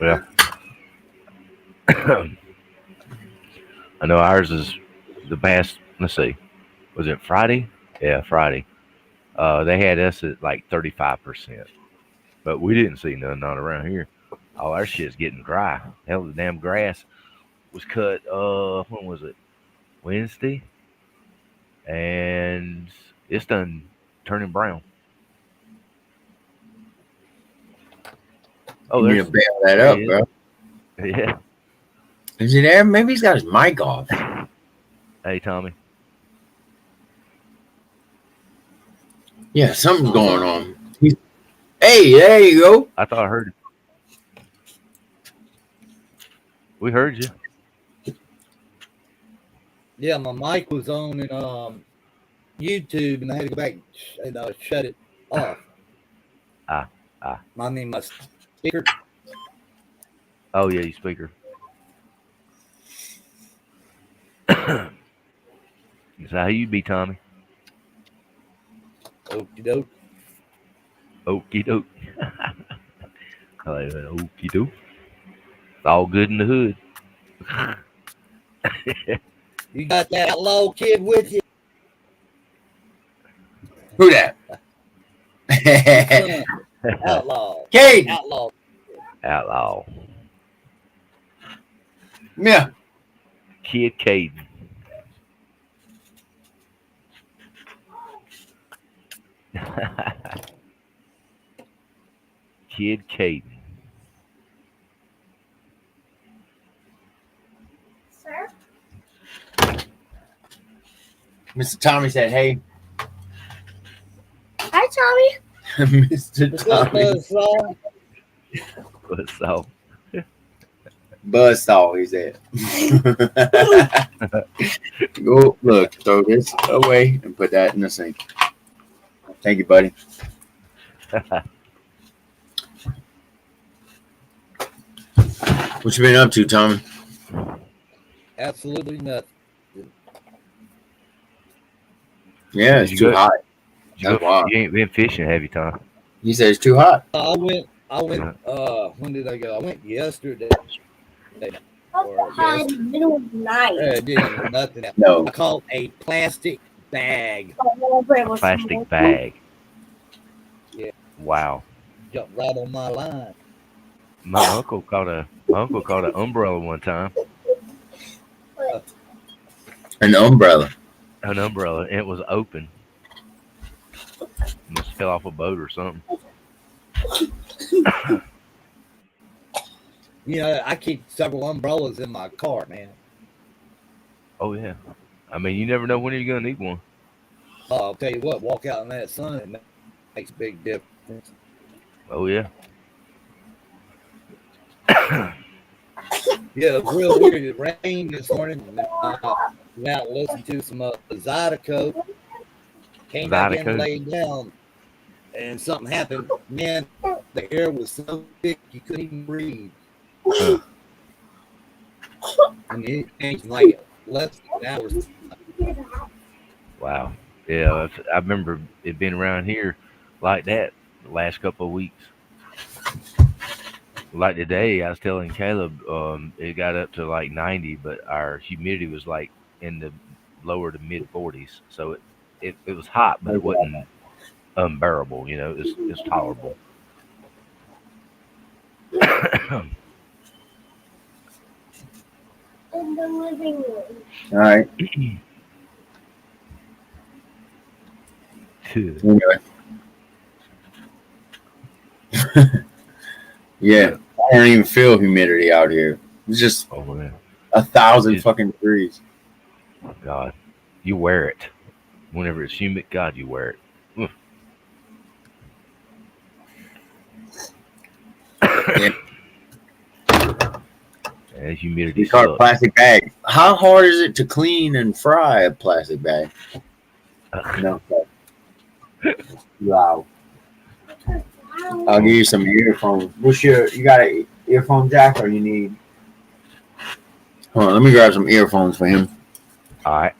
Yeah. I know ours is the past. Let's see. Was it Friday? Yeah, Friday. They had us at like 35%, but we didn't see none not around here. All our shit's getting dry. Hell, the damn grass was cut. When was it? Wednesday, and it's done turning brown. Oh, you need to bail that there he up, is. bro. Yeah. Is he there? Maybe he's got his mic off. Hey, Tommy. Yeah, something's What's going up? on. Hey, there you go. I thought I heard. We heard you. Yeah, my mic was on in YouTube, and I had to go back and shut it off. Ah, ah. I mean, my speaker. Oh yeah, you speaker. Is that how you be, Tommy? Okie doke. Okie doke. I like that. Okie doke. It's all good in the hood. You got that outlaw kid with you? Who that? Son, outlaw. Caden. Outlaw. Outlaw. Yeah. Kid Caden. Kid Caden. Sir? Mr. Tommy said, hey. Hi, Tommy. Mr. What's up, Tommy. Buzzsaw? What's up? Buzzsaw, he said. Go look, throw this away and put that in the sink. Thank you, buddy. What you been up to, Tommy? Absolutely nothing. Yeah, Did it's you too go? hot. Did you That's go? why. You ain't been fishing, have you, Tom? He said it's too hot. I went. Yeah. When did I go? I went yesterday. What's Or the hot in the middle of the night? didn't nothing. No. I caught a plastic bag. Whatever it was. Plastic bag. Yeah. Wow. Jumped right on my line. My uncle caught an umbrella one time. An umbrella. An umbrella, and it was open. Must have fell off a boat or something. You know, I keep several umbrellas in my car, man. Oh yeah. I mean, you never know when you're gonna need one. I'll tell you what, walk out in that sun, it makes a big difference. Oh yeah. Yeah, it was real weird. It rained this morning. And went out and listened to some Zydeco. Came back in, Zydeco. laid down, and something happened. Man, the air was so thick you couldn't even breathe. Huh. And it changed in like less than an hour. Wow. Yeah, I remember it being around here like that the last couple of weeks. Like today, I was telling Caleb, it got up to like 90, but our humidity was like in the lower to mid 40s. So it was hot, but it wasn't unbearable. You know, it's tolerable. In the living room. All right. Anyway. Yeah, I don't even feel humidity out here. It's just Oh man, 1,000 It's- fucking degrees. God, you wear it whenever it's humid. God, you wear it. Oof. Yeah, And humidity we call it sucks. plastic bag. How hard is it to clean and fry a plastic bag? No. Wow. I'll give you some earphones. You got an earphone jack or you need? Hold on, let me grab some earphones for him. All right.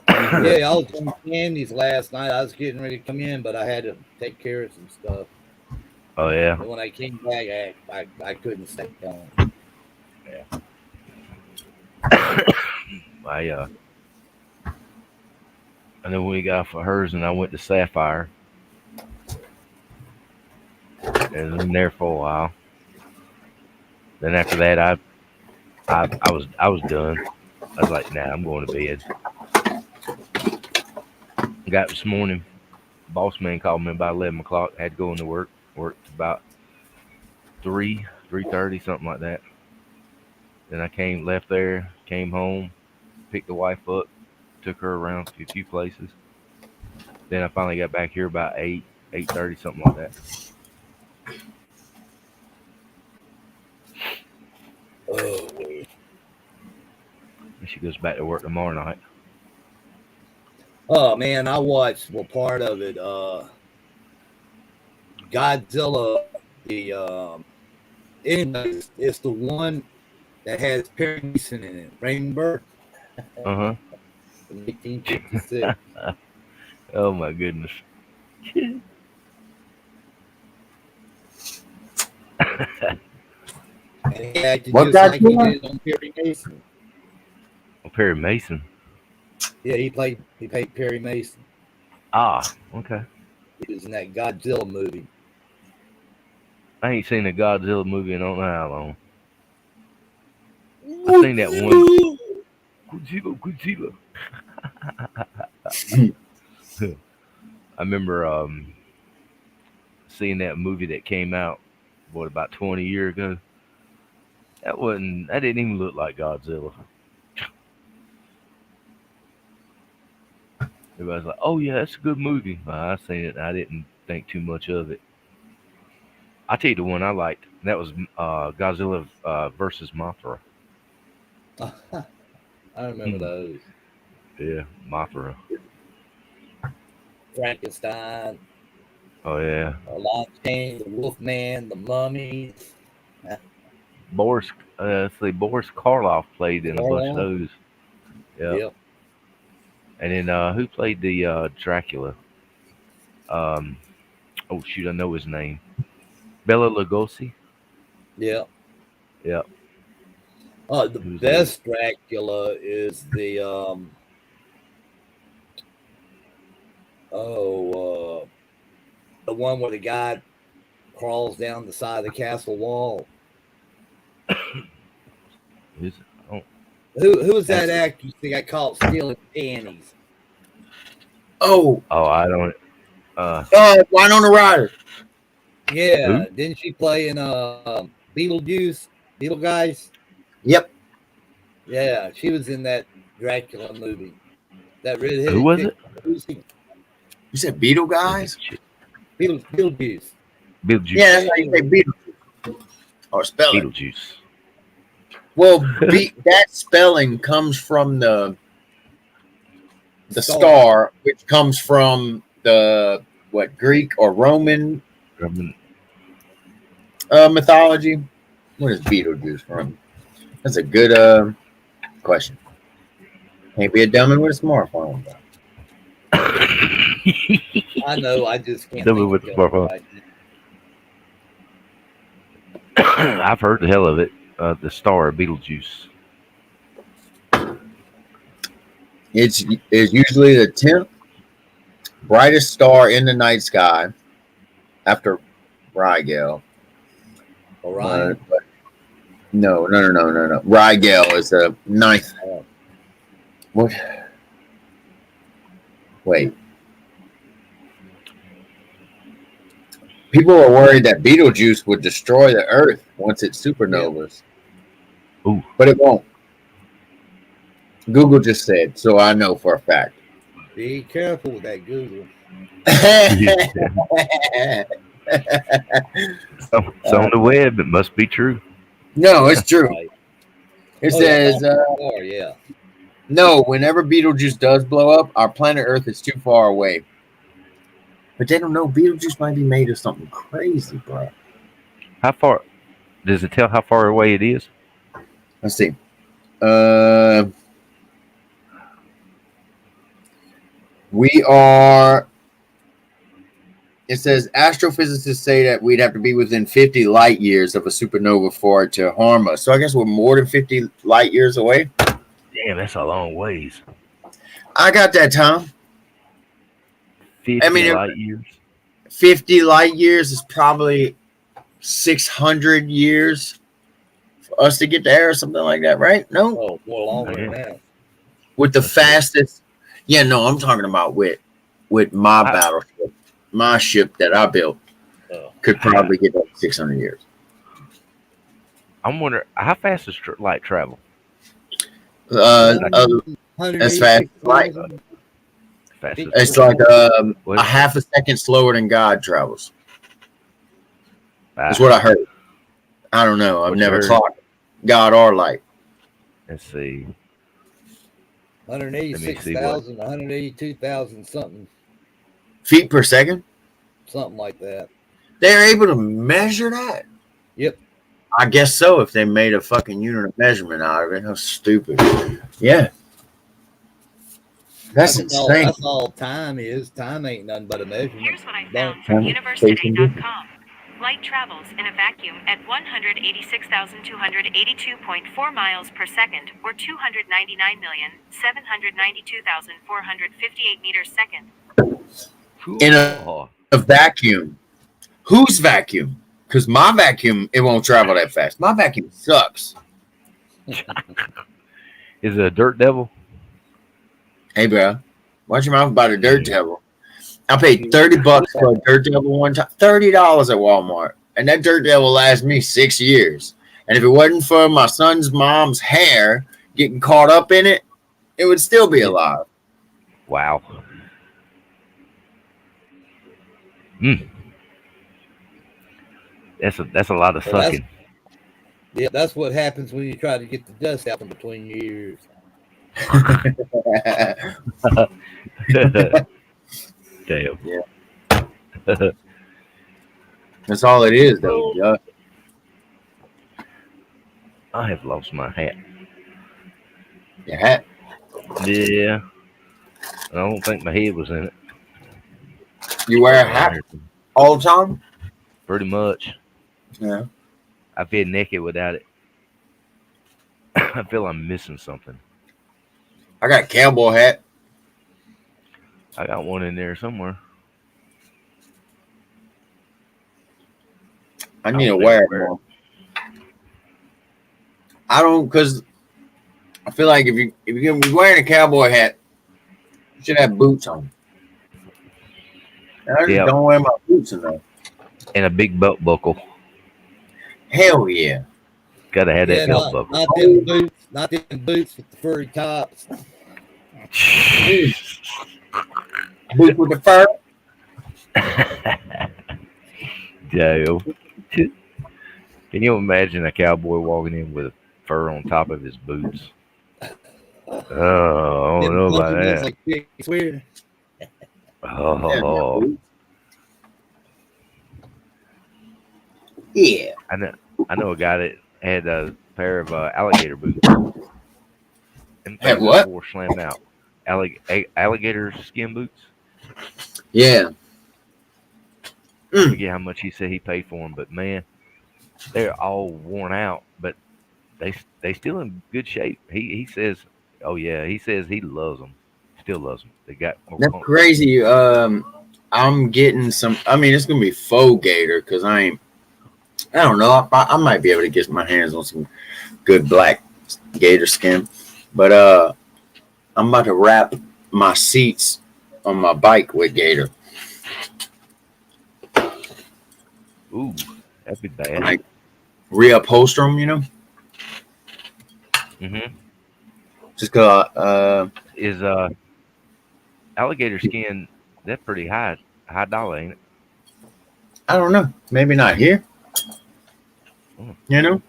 Yeah, I was on candies last night. I was getting ready to come in, but I had to take care of some stuff. Oh yeah. And when I came back, I couldn't stay home. I I know we got for hers, and I went to Sapphire, and was in there for a while. Then after that, I was done. I was like, nah, I'm going to bed. Got up this morning. Boss man called me about 11 o'clock. Had to go into work. Worked about 3:30, something like that. Then I left there, came home, picked the wife up, took her around to a few places. Then I finally got back here about 8:30, something like that. Oh, And she goes back to work tomorrow night. oh man, I watched part of it. Godzilla. The anyways, it's the one that has Perry Mason in it. Rainbird Uh from 1856. huh. Oh my goodness. And he acted What just like he Godzilla? did on Perry Mason. Well, Perry Mason. Yeah, he played Perry Mason. Ah, okay. He was in that Godzilla movie. I ain't seen a Godzilla movie in I don't know how long. I seen that one. Godzilla, Godzilla. I remember seeing that movie that came out, what, about 20 years ago. That didn't even look like Godzilla. Everybody's like, "Oh yeah, that's a good movie." I seen it. And I didn't think too much of it. I tell you the one I liked. That was Godzilla versus Mothra. I remember Hmm. those. Yeah, Mothra. Frankenstein, Oh yeah, Lion King, the Wolfman, the Mummy, Boris. Let's see, Boris Karloff played in a bunch of Orlon. those. Yeah, Yep, and then who played the Dracula? Um, oh shoot, I know his name. Bela Lugosi. yep. Yeah, The who's the best Dracula is oh the one where the guy crawls down the side of the castle wall. who's oh Who was that that's actress that got caught stealing panties? Oh, I don't Winona Ryder. Yeah, who didn't she play in Beetlejuice, Beetle Guys? Yep. Yeah, she was in that Dracula movie. That who redheaded was chick, it? Lucy, You said Beetle Look at guys? shit. Beetlejuice. Yeah, Beetlejuice. that's how you say Beetle or spell it. Beetlejuice. Well, that spelling comes from the Star. star, which comes from the what Greek or Roman Robin- mythology. What is Beetlejuice from? That's a good question. Can't be a dummy with a smartphone. I know, I just can't Double think with of the it smartphone. right now. I've heard the hell of it. The star of Beetlejuice. It's usually the 10th brightest star in the night sky after Rigel. Orion. No. Rigel is the ninth Oh, What? Wait. People are worried that Beetlejuice would destroy the Earth once it supernovas, Ooh. but it won't. Google just said, so I know for a fact. Be careful with that Google. It's on the web. It must be true. No, it's true. Right. It Oh, yeah, says, yeah. no, whenever Beetlejuice does blow up, our planet Earth is too far away. But they don't know Beetlejuice might be made of something crazy, bro. How far? Does it tell how far away it is? Let's see. We are. It says astrophysicists say that we'd have to be within 50 light years of a supernova for it to harm us. So I guess we're more than 50 light years away. Damn, that's a long ways. I got that, Tom. 50 light years. 50 light years is probably 600 years for us to get there or something like that, right? No? Oh, more longer than that. With the fastest. Yeah, no, I'm talking about with my battleship. My ship that I built could probably get up 600 years. I'm wondering, how fast does light travel? As fast as light. It's like a half a second slower than God travels. That's what I heard. I don't know. I've never clocked God or light. Let's see. 186,000, 182,000 something. Feet per second? Something like that. They're able to measure that? Yep. I guess so if they made a fucking unit of measurement out of it. How stupid. Yeah. That's insane. That's all time is. Time ain't nothing but a measurement. Here's what I found from universetoday.com. Light travels in a vacuum at 186,282.4 miles per second, or 299,792,458 meters second. In a vacuum. Whose vacuum? Because my vacuum, it won't travel that fast. My vacuum sucks. Is it a dirt devil? Hey, bro. Watch your mouth about a dirt devil. I paid $30 for a dirt devil one time. $30 at Walmart. And that dirt devil lasts me 6 years. And if it wasn't for my son's mom's hair getting caught up in it, it would still be alive. Wow. That's a lot of sucking. That's what happens when you try to get the dust out from between your ears. Damn. Yeah. That's all it is, though. Yeah. I have lost my hat. Your hat? Yeah. I don't think my head was in it. You wear a hat all the time? Pretty much. Yeah. I feel naked without it. I feel I'm missing something. I got a cowboy hat. I got one in there somewhere. I need to wear it more. I don't, because I feel like if you're gonna be wearing a cowboy hat, you should have boots on. And I just don't wear my boots enough. And a big belt buckle. Hell yeah. Gotta have that belt buckle. Not them boots with the furry tops. Boots with the fur. Joe. Can you imagine a cowboy walking in with fur on top of his boots? Oh, I don't know about that. Like weird. Oh. Yeah. I know a guy that had a pair of alligator boots. Had what? Slammed out. Alligator skin boots. Yeah. I forget how much he said he paid for them, but man, they're all worn out, but they still in good shape. He says, oh yeah, he says he loves them, still loves them. They got more. That's crazy. I'm getting some. I mean, it's gonna be faux gator because I don't know. I might be able to get my hands on some good black gator skin, but I'm about to wrap my seats on my bike with gator. Ooh, that'd be bad. Like reupholster them, Mm-hmm. just cause Is alligator skin that pretty high dollar, ain't it? I don't know, maybe not here. Mm. You know,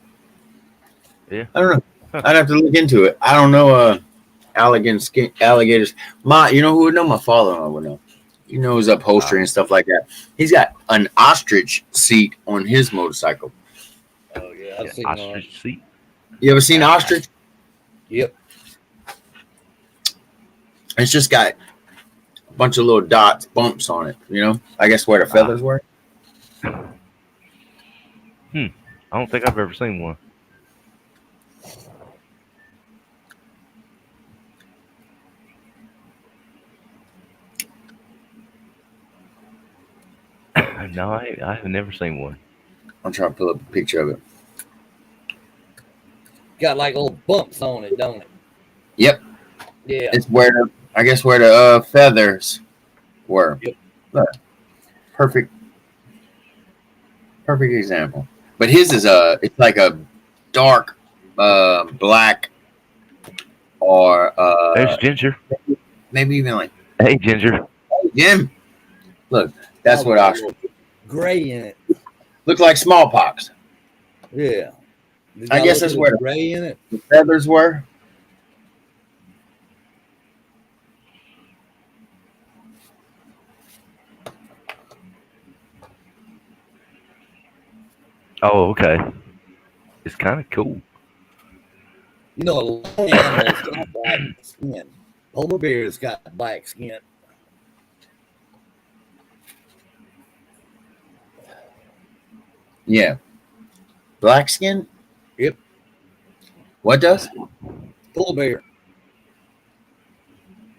Yeah. I don't know. Huh. I'd have to look into it. I don't know. Alligators. You know who would know? My father-in-law would know. He knows upholstery and stuff like that. He's got an ostrich seat on his motorcycle. Oh yeah, I've Yeah, seen ostrich seat. You ever seen ostrich? Yep. It's just got a bunch of little dots, bumps on it. I guess where the feathers were. I don't think I've ever seen one. No, I have never seen one. I'm trying to pull up a picture of it. Got like little bumps on it, don't it? Yep, Yeah. it's where the feathers were. Yep. Look, perfect example. But his is it's like a dark black or There's Ginger. maybe even like Hey, Ginger. Jim. Look, that's what ostrich Gray in it. look like smallpox. Yeah. I guess that's where the gray in it. feathers were. Oh, okay. It's kind of cool. You know, a lot of animals got black skin. Polar bears got black skin. Yeah, black skin. Yep. What does? Polar bear.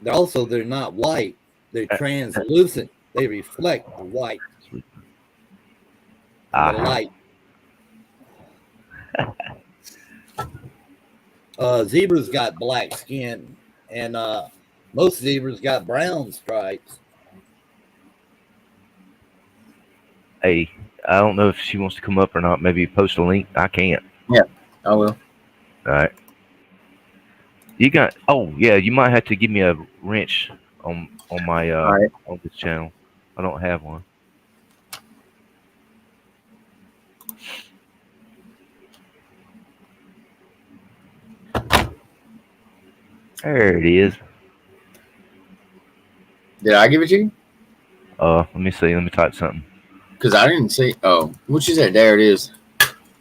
They're not white. They're translucent. They reflect the white, the light. Zebras got black skin, and most zebras got brown stripes. Hey, I don't know if she wants to come up or not. Maybe post a link. I can't. I will. All right. You got. Oh yeah, you might have to give me a wrench on my right. on this channel. I don't have one. There it is. Did I give it to you? Let me see. Let me type something. Because I didn't see. Oh, what you said? There it is.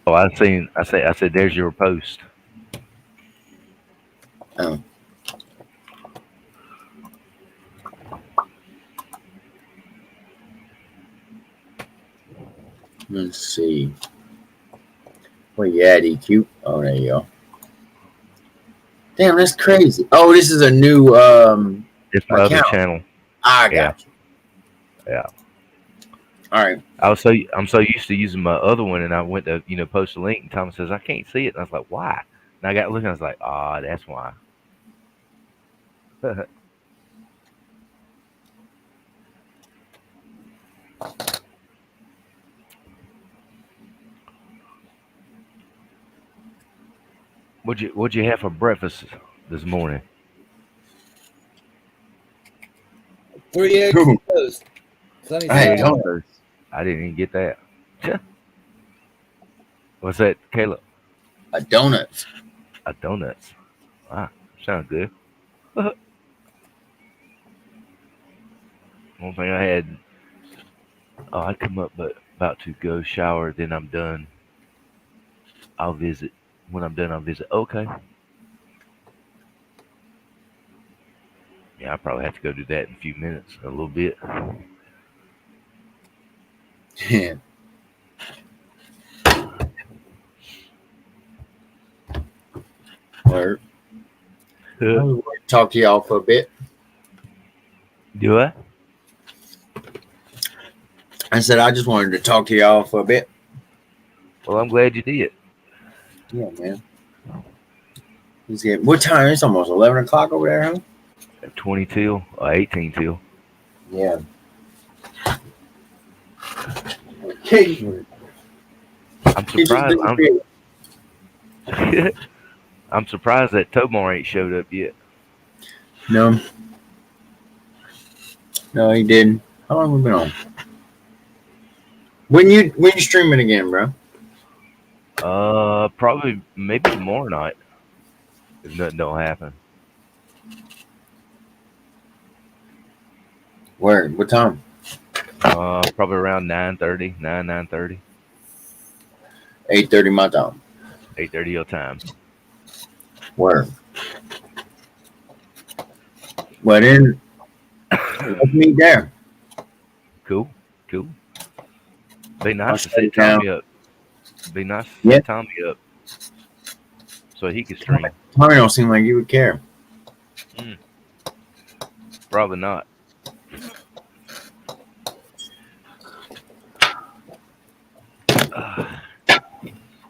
Oh, I seen. I said. There's your post. Oh. Let's see. Where you at, EQ? Oh, there you go. Damn, that's crazy. Oh, this is a new It's my other account. channel. I got you. Yeah. All right. I'm so used to using my other one, and I went to post a link, and Thomas says I can't see it, and I was like, why? And I got looking, I was like, that's why. What'd you have for breakfast this morning? 3 eggs and toast. Sunny Hey, side up. don't. I didn't even get that. What's that, Caleb? A donut. A donuts. Wow, sounds good. One thing I had. Oh, I come up, but about to go shower. Then I'm done. I'll visit. When I'm done, I'll visit. Okay. Yeah, I probably have to go do that in a few minutes, a little bit. Yeah. Word. I was going to talk to y'all for a bit. Do I? I said I just wanted to talk to y'all for a bit. Well, I'm glad you did. Yeah, man. What time? It's almost 11 o'clock over there, huh? 20 till, 18 till. Yeah. Occasionally. I'm He just surprised. disappeared. I'm surprised that Tomar ain't showed up yet. No. No, he didn't. How long have we been on? When you streaming again, bro? Probably maybe tomorrow night if nothing don't happen. Where? What time? Probably around 9:30, 9:30, 8:30 my time. 8:30 your time. Where? Well then, let's meet there. Cool, cool. Be I'll nice to shut set it down. Tommy up. Be nice to Yeah. set Tommy up so he could stream. Tommy don't seem like you would care. Probably not.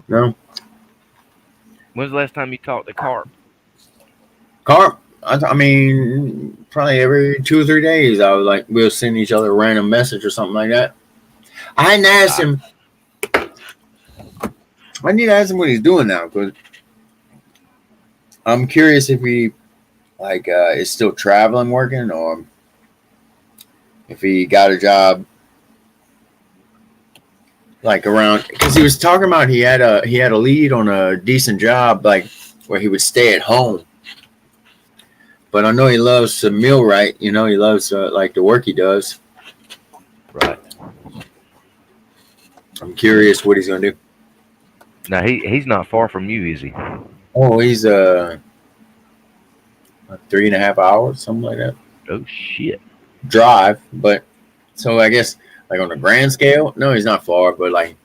No. When's the last time you talked to Carp? Carp. I mean, probably every 2 or 3 days, I was like, we'll send each other a random message or something like that. I hadn't asked him. I need to ask him what he's doing now because I'm curious if he is still traveling, working, or if he got a job like around. Because he was talking about he had a lead on a decent job, like where he would stay at home. But I know he loves to millwright. You know, he loves like the work he does. Right. I'm curious what he's gonna do. Now he's not far from you, is he? Oh, he's 3.5 hours, something like that. Oh shit. Drive, but so I guess like on a grand scale, no, he's not far, but like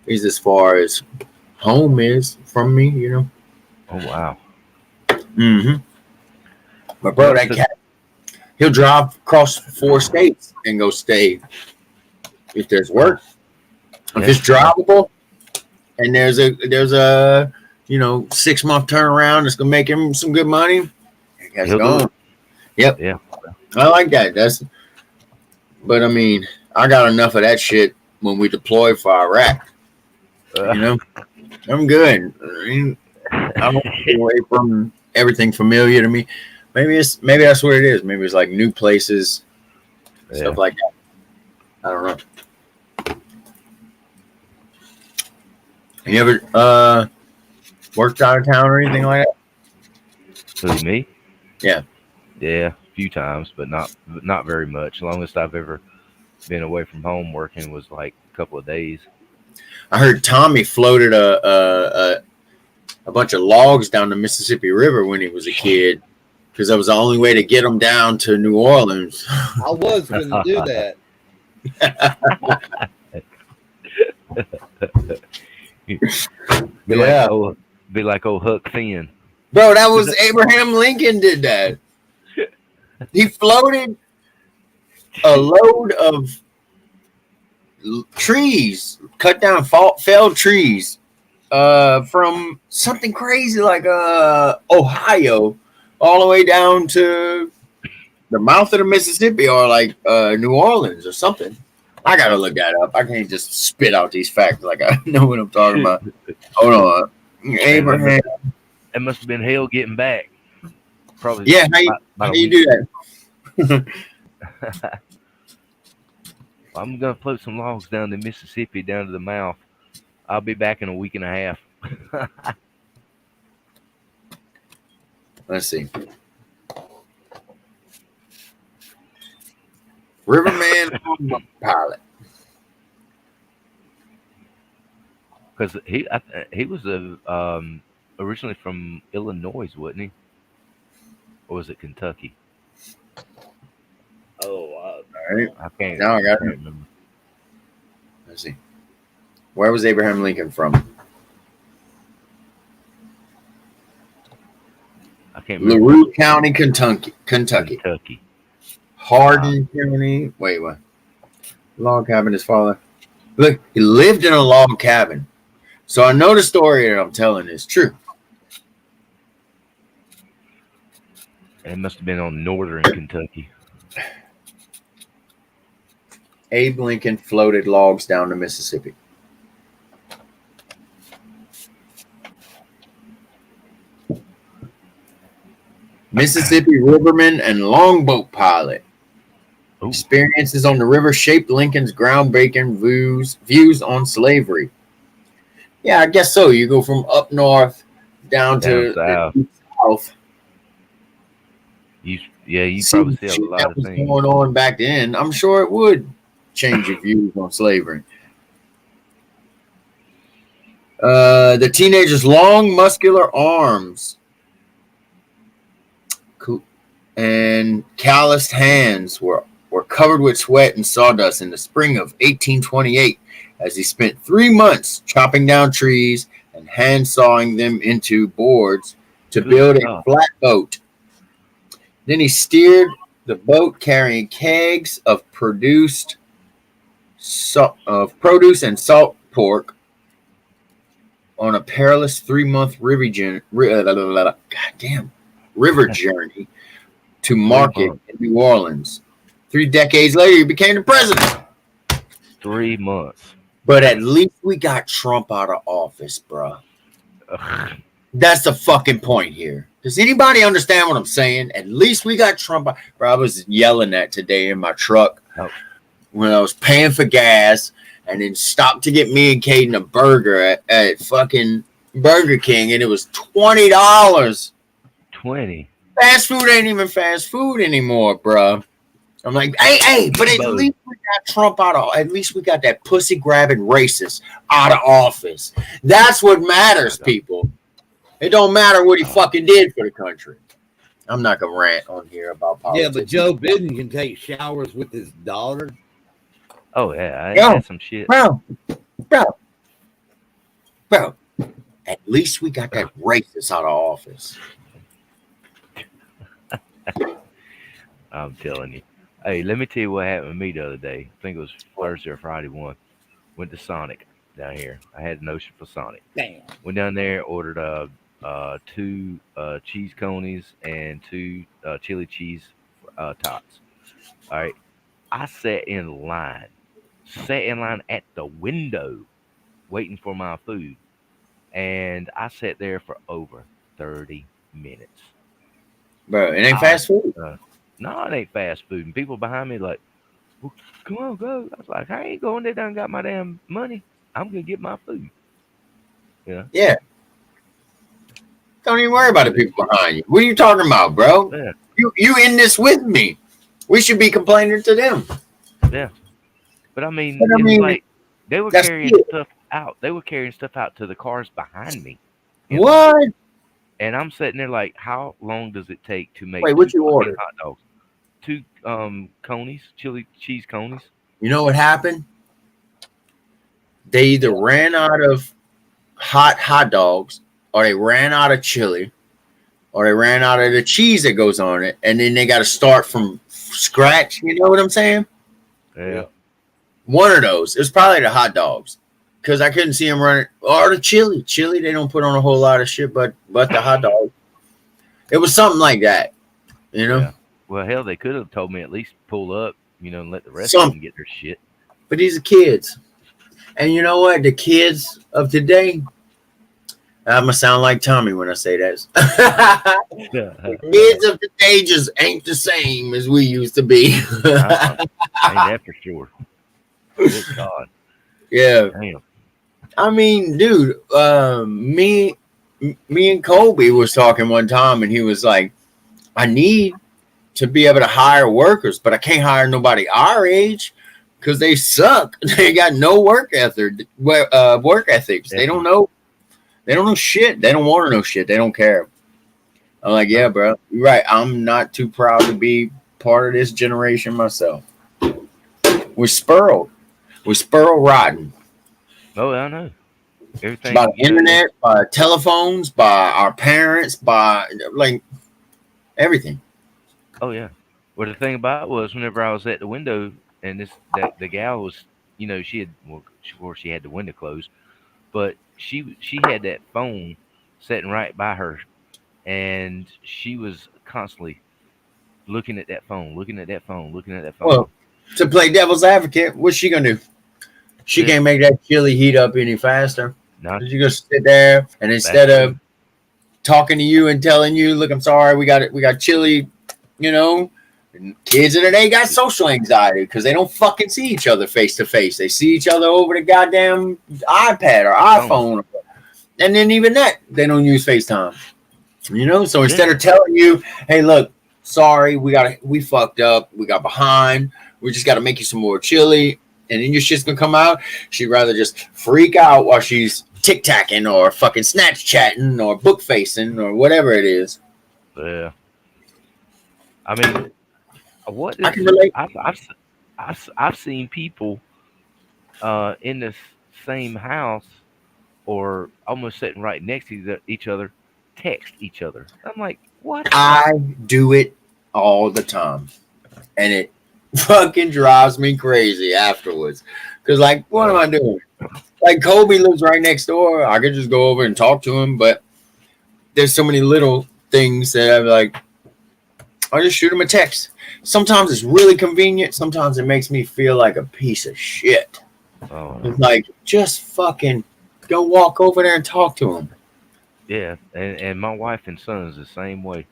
he's as far as home is from me, you know. Oh wow. Mm-hmm. But bro, that cat, he'll drive across 4 states and go stay if there's work. If it's drivable and there's a 6-month turnaround, it's gonna make him some good money. That's gone. Yep. Yeah. I like that. But I mean, I got enough of that shit when we deploy for Iraq. You know, I'm good. I mean, I don't get away from everything familiar to me. Maybe that's what it is. Maybe it's like new places, stuff like that. I don't know. You ever worked out of town or anything like that? Who, me? Yeah. Yeah, a few times, but not very much. The longest I've ever been away from home working was like a couple of days. I heard Tommy floated a bunch of logs down the Mississippi River when he was a kid because that was the only way to get them down to New Orleans. I was going to do that. Be like old Huck Finn. Bro, that was Abraham Lincoln did that. He floated a load of trees, cut down felled trees from something crazy like Ohio all the way down to the mouth of the Mississippi or like New Orleans or something. I gotta look that up. I can't just spit out these facts like I know what I'm talking about. Hold on. Abraham. It must have been hell getting back. Probably. Yeah, how do you do that? I'm gonna float some logs down the Mississippi down to the mouth. I'll be back in a week and a half. Let's see. Riverman pilot. Because he was originally from Illinois, wasn't he? Or was it Kentucky? Oh, All right. I can't. Now I got it. remember. Let's see. Where was Abraham Lincoln from? I can't remember. LaRue County, Kentucky. Kentucky. Hardin County. Wait, what? Log cabin, his father. Look, he lived in a log cabin. So I know the story that I'm telling is true. It must have been on northern Kentucky. Abe Lincoln floated logs down the Mississippi. Mississippi riverman and longboat pilot. Ooh, Experiences on the river shaped Lincoln's groundbreaking views on slavery. Yeah, I guess so. You go from up north down down to the south. deep south, You see probably the see a shit lot that of was things. going on back then. I'm sure it would change your views on slavery. The teenager's long, muscular arms and calloused hands were covered with sweat and sawdust in the spring of 1828 as he spent 3 months chopping down trees and hand sawing them into boards to Good build a God. flatboat. Then he steered the boat carrying kegs of produce and salt pork on a perilous 3 month river journey to Three market months. in New Orleans. 3 decades later, he became the president. 3 months. But at least we got Trump out of office, bro. Ugh. That's the fucking point here. Does anybody understand what I'm saying? At least we got Trump. Bro, I was yelling that today in my truck Oh. when I was paying for gas and then stopped to get me and Caden a burger at fucking Burger King, and it was $20. 20. Fast food ain't even fast food anymore, bro. I'm like, hey, but at Bro. least we got Trump out of. At least we got that pussy grabbing racist out of office. That's what matters, people. It don't matter what he fucking did for the country. I'm not gonna rant on here about Yeah, politics. but Joe Biden can take showers with his daughter. Oh yeah, Yo. that's some shit. bro, at least we got that racist out of office. I'm telling you. Hey, let me tell you what happened to me the other day. I think it was Thursday or Friday one. Went to Sonic down here. I had a notion for Sonic. Damn. Went down there, ordered two cheese conies and two chili cheese tots. All right. I sat in line at the window waiting for my food. And I sat there for over 30 minutes. Bro, it ain't I, fast food. no, it ain't fast food. And people behind me like, well, come on, go. I was like, I ain't going. They done got my damn money. I'm gonna get my food. Yeah, Yeah. Don't even worry about the people behind you. What are you talking about, bro? yeah, You in this with me. We should be complaining to them. yeah. But I mean, But I it was mean, like they were that's carrying it. stuff out. They were carrying stuff out to the cars behind me. You know? What? And I'm sitting there like, how long does it take to make Wait, two what you fucking ordered? hot dogs? Two conies, chili cheese conies. You know what happened? They either ran out of hot dogs, or they ran out of chili, or they ran out of the cheese that goes on it, and then they got to start from scratch. You know what I'm saying? Yeah. One of those. It was probably the hot dogs, because I couldn't see them running. Or the chili. Chili, they don't put on a whole lot of shit, but the hot dog. It was something like that. You know? Yeah. Well, hell, they could have told me at least pull up, and let the rest Some. of them get their shit. But these are kids. And you know what? The kids of today, I'm going to sound like Tommy when I say this. Kids of today just ain't the same as we used to be. Ain't that for sure? Good God. Yeah. Damn. I mean, dude, me and Colby was talking one time, and he was like, I need to be able to hire workers, but I can't hire nobody our age because they suck. They got no work ethics. They don't know. They don't know shit. They don't want to know shit. They don't care. I'm like, yeah, bro, you're right. I'm not too proud to be part of this generation myself. We're spoiled. We're spoiled rotten. Oh, I know. Everything By the internet, by telephones, by our parents, by like everything. Oh yeah. Well, the thing about it was, whenever I was at the window, and the gal was, of course she had the window closed, but she had that phone sitting right by her, and she was constantly looking at that phone, looking at that phone, looking at that phone. Well, to play devil's advocate, what's she gonna do? She Yeah. can't make that chili heat up any faster. Now She's gonna sit there and instead of talking to you and telling you, look, I'm sorry, we got chili, you know. And kids of today got social anxiety because they don't fucking see each other face to face. They see each other over the goddamn iPad or iPhone. And then even that, they don't use FaceTime. You know, so instead of telling you, hey, look, sorry, we fucked up, we got behind, we just gotta make you some more chili, and then your shit's gonna come out, she'd rather just freak out while she's tic-tacking or fucking snatch chatting or book facing or whatever it is. Yeah. I mean, what I is can relate. I've seen people in the same house or almost sitting right next to each other text each other. I'm like, what? I do it all the time, and it fucking drives me crazy afterwards. Because, like, what am I doing? Like, Kobe lives right next door. I could just go over and talk to him, but there's so many little things that I'm like, I just shoot him a text. Sometimes it's really convenient. Sometimes it makes me feel like a piece of shit. Oh, It's like, just fucking go walk over there and talk to him. yeah, and my wife and son is the same way.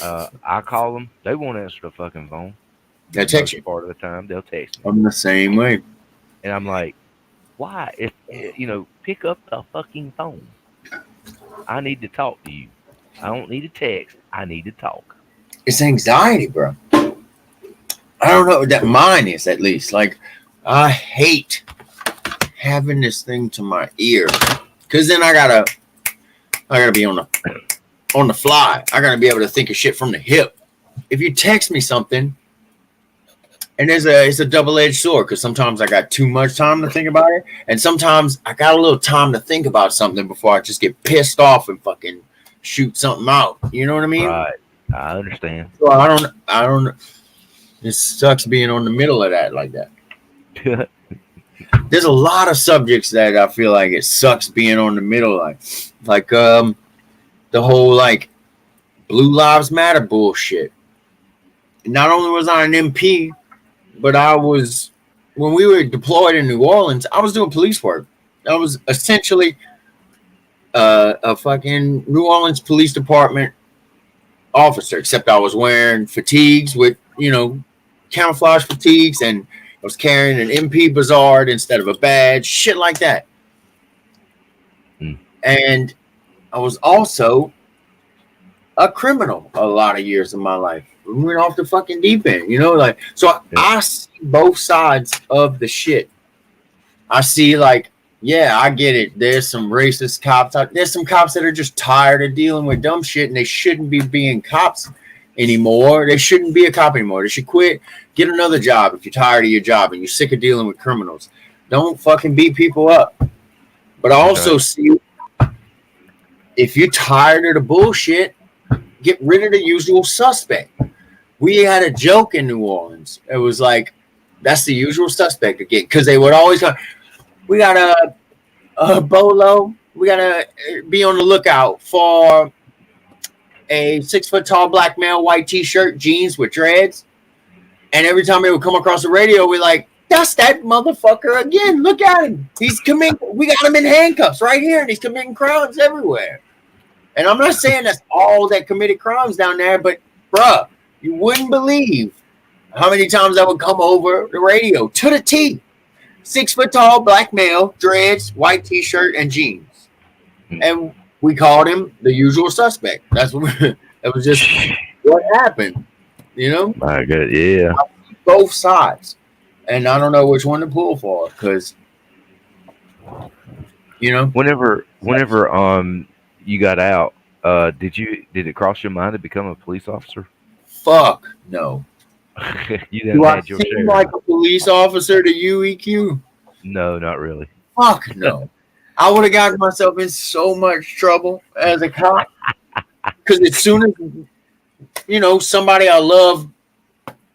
I call them, they won't answer the fucking phone. They text you. Part of the time, they'll text me, I'm the same way. and I'm like, why? If pick up the fucking phone. I need to talk to you. I don't need a text. I need to talk. It's anxiety, bro. I don't know what that mine is, at least. Like, I hate having this thing to my ear, because then I gotta be on the fly. I gotta be able to think of shit from the hip. If you text me something, and it's a double-edged sword, because sometimes I got too much time to think about it, and sometimes I got a little time to think about something before I just get pissed off and fucking shoot something out. You know what I mean? Right. I understand. So I don't. It sucks being on the middle of that like that. There's a lot of subjects that I feel like it sucks being on the middle, like the whole like Blue Lives Matter bullshit. Not only was I an MP, but I was, when we were deployed in New Orleans, I was doing police work. I was essentially a fucking New Orleans Police Department officer, except I was wearing fatigues with, camouflage fatigues, and I was carrying an MP Bazaar instead of a badge, shit like that. Mm. And I was also a criminal a lot of years of my life. We went off the fucking deep end, so I see both sides of the shit. I see, like, yeah, I get it. There's some racist cops. There's some cops that are just tired of dealing with dumb shit, and they shouldn't be being cops anymore. They shouldn't be a cop anymore. They should quit. Get another job if you're tired of your job and you're sick of dealing with criminals. Don't fucking beat people up. But I also see, if you're tired of the bullshit, get rid of the usual suspect. We had a joke in New Orleans. It was like, that's the usual suspect again, because they would always go, we got a bolo. We got to be on the lookout for a 6-foot-tall black male, white T-shirt, jeans with dreads. And every time they would come across the radio, we're like, that's that motherfucker again. Look at him. He's committing. We got him in handcuffs right here, and he's committing crimes everywhere. And I'm not saying that's all that committed crimes down there, but, bruh, you wouldn't believe how many times I would come over the radio to the T. 6-foot-tall black male, dreads, white T-shirt, and jeans. And we called him the usual suspect. That's what that was just what happened. My God, yeah. Both sides, and I don't know which one to pull for, because Whenever you got out, did it cross your mind to become a police officer? Fuck no. You didn't Do I had your seem share. like a police officer to you, EQ? No, not really. Fuck no. I would have gotten myself in so much trouble as a cop, because as soon as somebody I love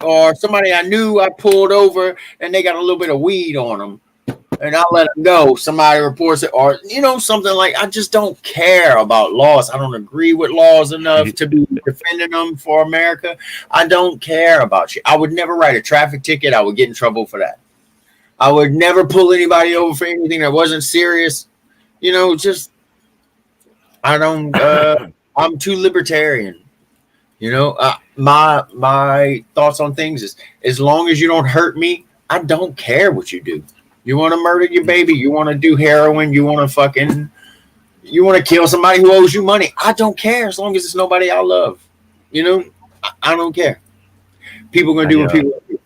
or somebody I knew I pulled over and they got a little bit of weed on them, and I let them go. Somebody reports it, or something like. I just don't care about laws. I don't agree with laws enough to be defending them for America. I don't care about you. I would never write a traffic ticket. I would get in trouble for that. I would never pull anybody over for anything that wasn't serious. Just I don't. I'm too libertarian. My thoughts on things is as long as you don't hurt me, I don't care what you do. You want to murder your baby? You want to do heroin? You want to kill somebody who owes you money? I don't care as long as it's nobody I love. I don't care. People gonna do what people do.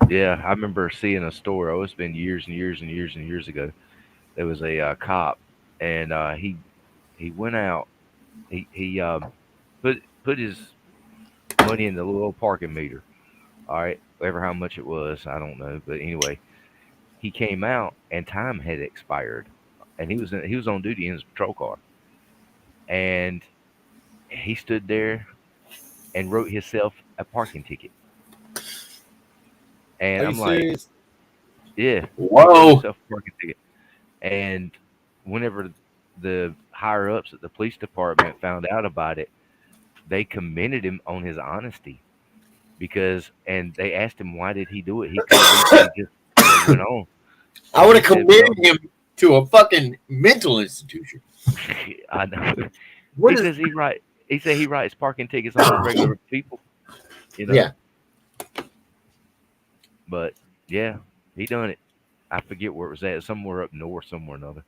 Yeah, I remember seeing a story. Oh, it's been years and years and years and years ago. There was a cop, and he went out. He put his money in the little parking meter. All right, ever how much it was, I don't know, but anyway, he came out and time had expired, and he was on duty in his patrol car, and he stood there and wrote himself a parking ticket. And Are you I'm like, serious? yeah, he wrote Whoa! himself a parking ticket. And whenever the higher ups at the police department found out about it, they commended him on his honesty and they asked him why did he do it. He couldn't. He just went on. I And would he have said, committed him to a fucking mental institution. I know. What He is? says he write. He said he writes parking tickets on regular people. Yeah, But yeah, he done it. I forget where it was at. Somewhere up north, somewhere or another.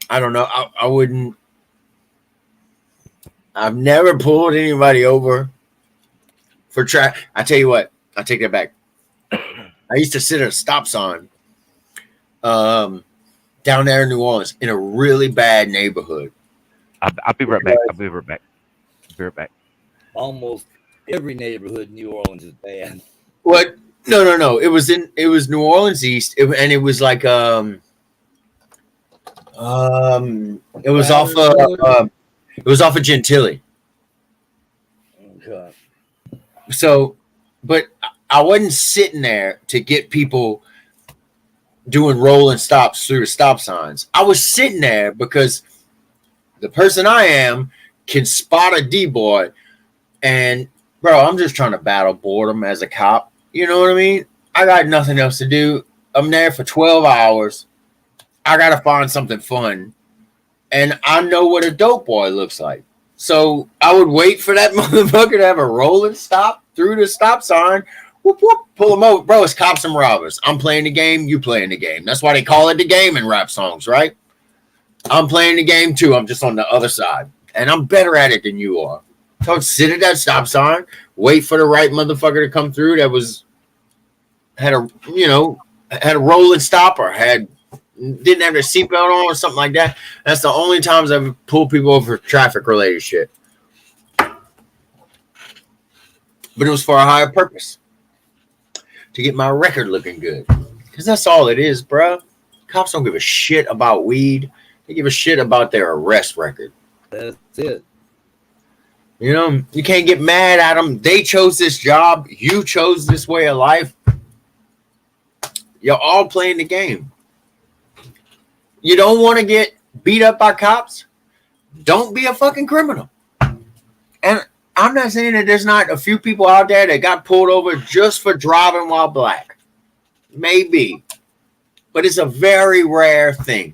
I don't know. I wouldn't. I've never pulled anybody over for traffic. I tell you what. I take that back. I used to sit at a stop sign, down there in New Orleans, in a really bad neighborhood. I'll be right back. I'll be right back. Be right back. Almost every neighborhood in New Orleans is bad. What? No. It was New Orleans East, and it was like it was off of Gentilly. Okay. So, but I wasn't sitting there to get people doing rolling stops through the stop signs. I was sitting there because the person I am can spot a D-boy, and bro, I'm just trying to battle boredom as a cop. You know what I mean? I got nothing else to do. I'm there for 12 hours. I got to find something fun. And I know what a dope boy looks like. So I would wait for that motherfucker to have a rolling stop through the stop sign. Whoop, whoop, pull him over. Bro, it's cops and robbers. I'm playing the game. You playing the game. That's why they call it the game in rap songs, right? I'm playing the game too. I'm just on the other side. And I'm better at it than you are. So I'd sit at that stop sign, wait for the right motherfucker to come through that had a rolling stop or didn't have their seatbelt on or something like that. That's the only times I've pulled people over for traffic related shit. But it was for a higher purpose. To get my record looking good. Because that's all it is, bro. Cops don't give a shit about weed. They give a shit about their arrest record. That's it. You can't get mad at them. They chose this job. You chose this way of life. You're all playing the game. You don't want to get beat up by cops? Don't be a fucking criminal. And I'm not saying that there's not a few people out there that got pulled over just for driving while black. Maybe. But it's a very rare thing.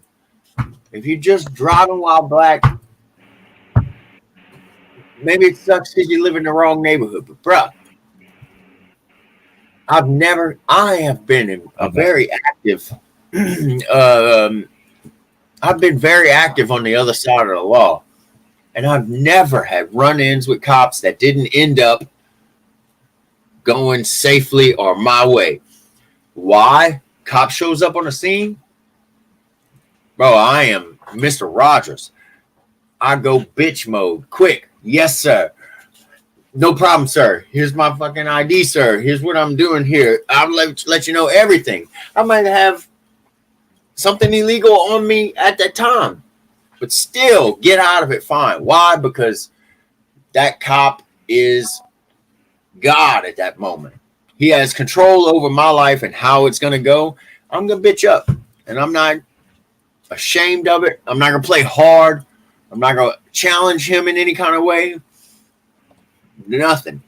If you're just driving while black, maybe it sucks because you live in the wrong neighborhood. But, bruh, I have been a very active, I've been very active on the other side of the law. And I've never had run-ins with cops that didn't end up going safely or my way. Why? Cop shows up on the scene. Bro, I am Mr. Rogers. I go bitch mode. Quick. Yes, sir. No problem, sir. Here's my fucking ID, sir. Here's what I'm doing here. I'll let you know everything. I might have something illegal on me at that time. But still, get out of it fine. Why? Because that cop is God at that moment. He has control over my life and how it's gonna go. I'm gonna bitch up, and I'm not ashamed of it. I'm not gonna play hard. I'm not gonna challenge him in any kind of way. Nothing.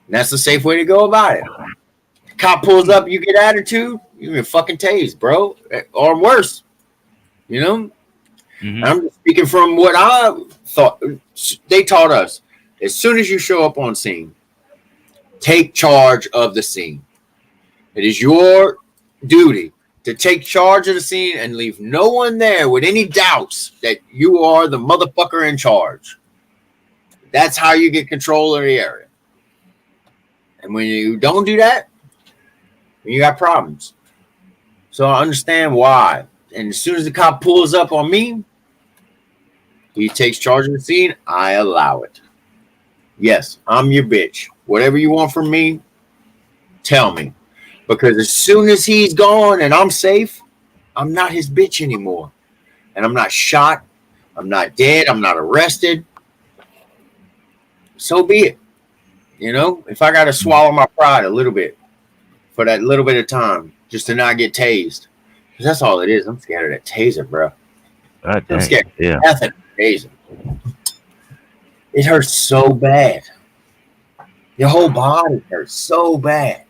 And that's the safe way to go about it. Cop pulls up, you get attitude, you get fucking tased, bro, or worse. You know, Hmm. I'm just speaking from what I thought. They taught us: as soon as you show up on scene, take charge of the scene. It is your duty to take charge of the scene and leave no one there with any doubts that you are the motherfucker in charge. That's how you get control of the area. And when you don't do that, you got problems. So I understand why. And as soon as the cop pulls up on me, he takes charge of the scene. I allow it. Yes, I'm your bitch. Whatever you want from me, tell me. Because as soon as he's gone and I'm safe, I'm not his bitch anymore. And I'm not shot. I'm not dead. I'm not arrested. So be it. You know, if I got to swallow my pride a little bit for that little bit of time just to not get tased. Because that's all it is. I'm scared of that taser, bro. God I'm dang. scared Yeah. of nothing. Taser. It hurts so bad. Your whole body hurts so bad.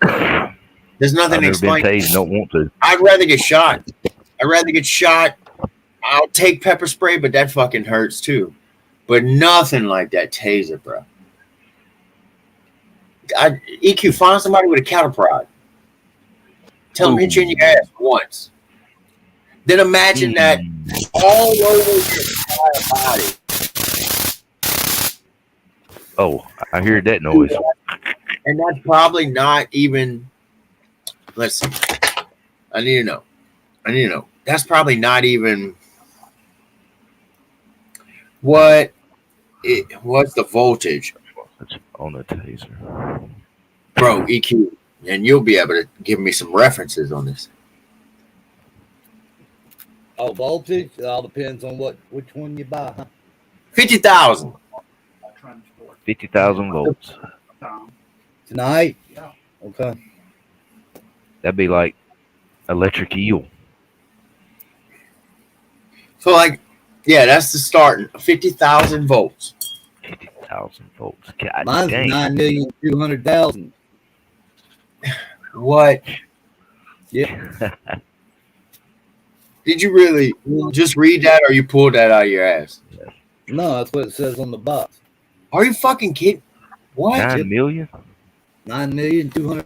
There's nothing I've to never been explain. tased. Don't want to. I'd rather get shot. I'd rather get shot. I'll take pepper spray, but that fucking hurts too. But nothing like that taser, bro. EQ, find somebody with a cattle prod. Tell them hit you in your ass once. Then imagine that all over your entire body. Oh, I hear that noise. And that's probably not even. Let's see. I need to know. That's probably not even what's the voltage, It's on the taser. bro? EQ, and you'll be able to give me some references on this. Oh, voltage. It all depends on which one you buy. Huh? 50,000. 50,000 volts. Tonight. Okay. That'd be like electric eel. So like, yeah, that's the starting 50,000 volts. 50,000 volts. God Mine's dang. 9,200,000. What? Yeah. Did you really just read that, or you pulled that out of your ass? No, that's what it says on the box. Are you fucking kidding? What? 9 million? 9,200,000.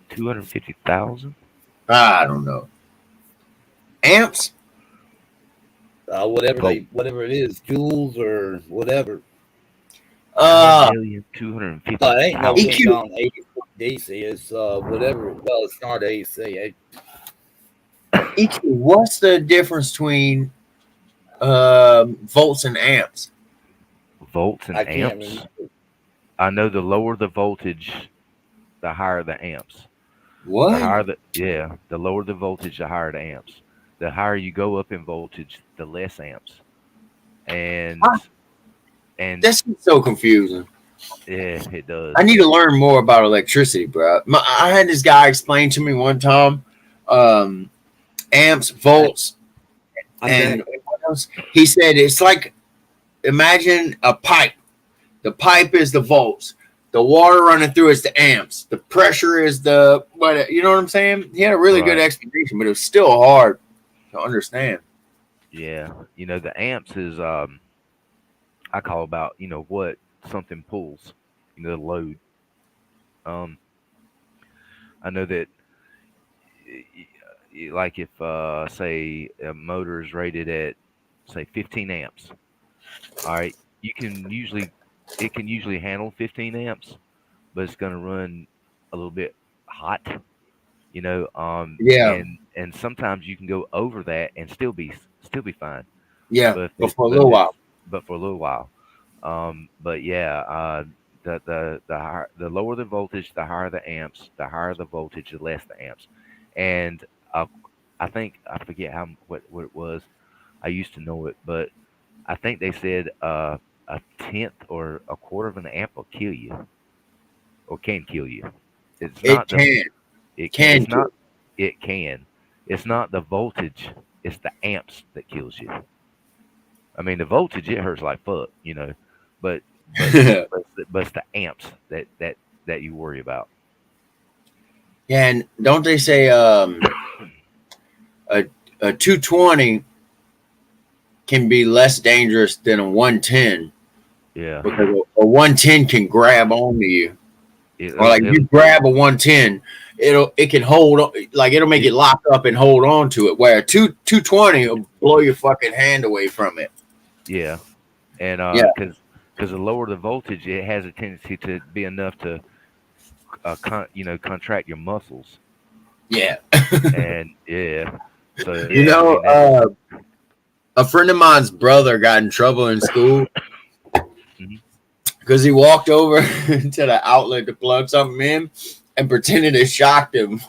250,000? I don't know. Amps? Whatever it is, joules or whatever. 9,250,000. No, it ain't no EQ. down AC. It's whatever. Well, it's not AC. EQ, what's the difference between volts and amps? Volts and I can't amps? remember. I know the lower the voltage, the higher the amps. The What? higher the lower the voltage, the higher the amps. The higher you go up in voltage, the less amps. And Huh? and That's so confusing. yeah, it does. I need to learn more about electricity, bro. I had this guy explain to me one time, amps, volts, and what else? He said it's like, imagine a pipe. The pipe is the volts. The water running through is the amps. The pressure is the what? You know what I'm saying? He had a really good Right. explanation, but it was still hard to understand. Yeah, the amps is I call about what something pulls, the load. Um, I know that like if say a motor is rated at say 15 amps, all right, it can usually handle 15 amps, but it's going to run a little bit hot, Yeah, and sometimes you can go over that and still be fine. yeah, But but if for a but if little while. it's but for a little while. But yeah, the lower the voltage, the higher the amps. The higher the voltage, the less the amps. And uh, I think I forget what it was. I used to know it, but I think they said a tenth or a quarter of an amp will kill you. or can kill you. It's It not the can it can can it's kill. not it can. It's not the voltage, it's the amps that kills you. I mean the voltage it hurts like fuck, but but but it's the amps that you worry about. Yeah, and don't they say a 220 can be less dangerous than a 110 Yeah. because a 110 can grab onto you, or It'll, like it'll you grab a 110, it can hold on, like it'll make it, it lock up and hold on to it. Where a 220 will blow your fucking hand away from it. yeah. And Yeah, because the lower the voltage, it has a tendency to be enough to contract your muscles. yeah. And yeah. So You yeah, I know, mean that. a friend of mine's brother got in trouble in school Mhm. because he walked over to the outlet to plug something in and pretended it shocked him.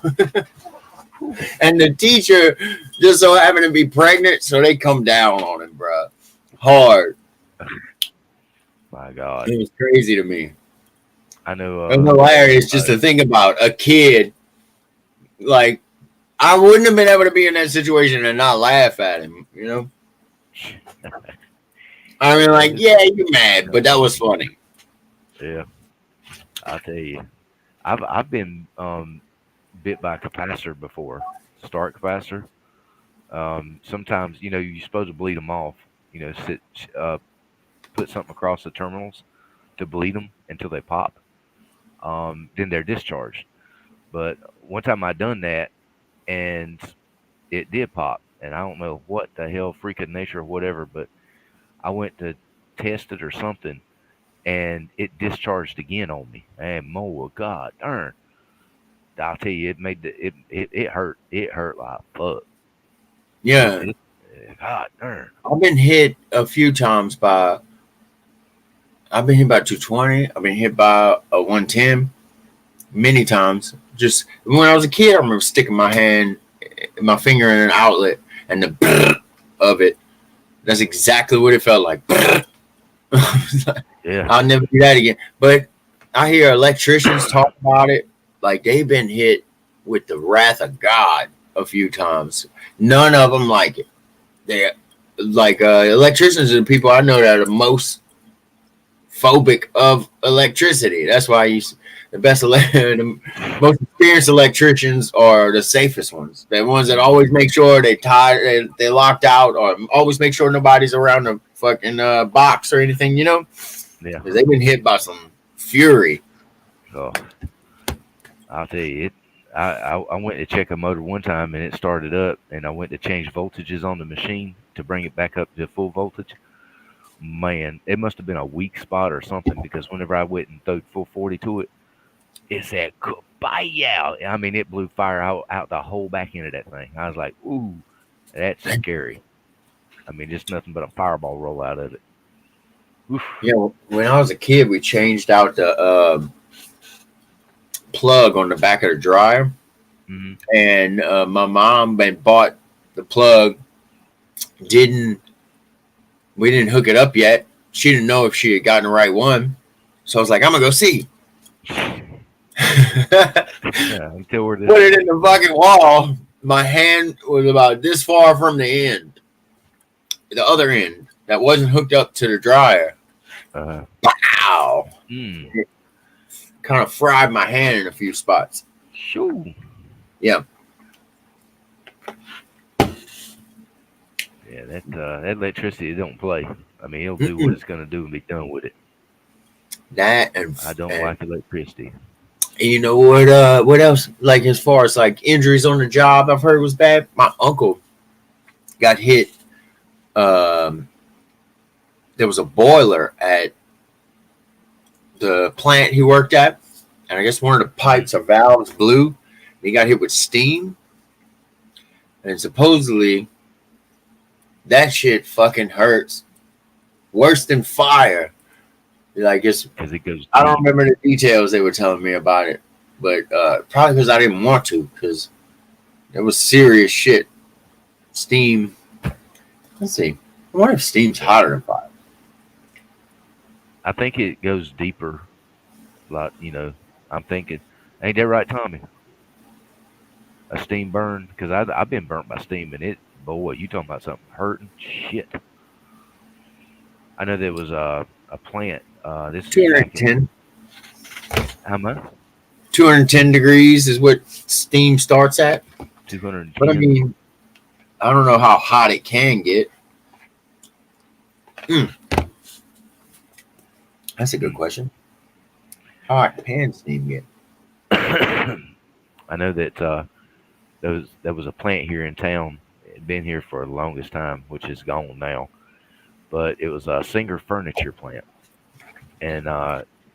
And the teacher just so happened to be pregnant, so they come down on him, bro. Hard. My God, It was crazy to me. I know. It was hilarious just to think about a kid. Like, I wouldn't have been able to be in that situation and not laugh at him, you know? I mean, like, It's, yeah, you're mad, but that was funny. yeah, I'll tell you. I've been bit by a capacitor before, start capacitor. Sometimes you're supposed to bleed them off. Sit put something across the terminals to bleed them until they pop. Then they're discharged. But one time I done that and it did pop, and I don't know what the hell, freak of nature or whatever, but I went to test it or something, and it discharged again on me. And more, God darn! I'll tell you, it made it hurt. It hurt like fuck. It, Yeah. it God darn. I've been hit a few times by, I've been hit by 220. I've been hit by a 110 many times. Just when I was a kid, I remember sticking my finger in an outlet and the of it. That's exactly what it felt like. Yeah, I'll never do that again. But I hear electricians talk about it like they've been hit with the wrath of God a few times. None of them like it. They like electricians are the people I know that are the most phobic of electricity. That's why the the most experienced electricians are the safest ones. The ones that always make sure they locked out, or always make sure nobody's around the fucking box or anything. yeah. Because they've been hit by some fury. So I'll tell you, I went to check a motor one time and it started up, and I went to change voltages on the machine to bring it back up to full voltage. Man, it must have been a weak spot or something because whenever I went and threw full 40 to it, it said goodbye out. I mean, it blew fire out the whole back end of that thing. I was like, ooh, that's scary. I mean, just nothing but a fireball roll out of it. Oof. When I was a kid, we changed out the plug on the back of the dryer, Hmm. and my mom had bought the plug. Didn't We didn't hook it up yet. She didn't know if she had gotten the right one, so I was like, "I'm gonna go see." Yeah, until we're Put this. it in the fucking wall. My hand was about this far from the other end that wasn't hooked up to the dryer. Uh, Ow! mm, Kind of fried my hand in a few spots. shoo. Yeah, Yeah, that electricity don't play. I mean, it'll do what Mm-mm. it's gonna do and be done with it. that I don't and like electricity. you know what? What else? Like as far as like injuries on the job, I've heard was bad. My uncle got hit. Um, there was a boiler at the plant he worked at, and I guess one of the Hmm. pipes or valves blew. And he got hit with steam, and supposedly that shit fucking hurts worse than fire. Like Because it goes I don't deep. remember the details they were telling me about it, but probably because I didn't want to, because it was serious shit. Steam. Let's see. I wonder if steam's Yeah, hotter than fire. I think it goes deeper. Like I'm thinking, ain't that right, Tommy? A steam burn? Because I've been burnt by steam, and it, boy, you talking about something hurting? Shit. I know there was a plant. This was back in 210. how much? 210 degrees is what steam starts at. Two hundred and But I ten. mean, I don't know how hot it can get. That's a good question. How hot can steam get? I know that there was a plant here in town. It had been here for the longest time, which is gone now. But it was a Singer Furniture plant, and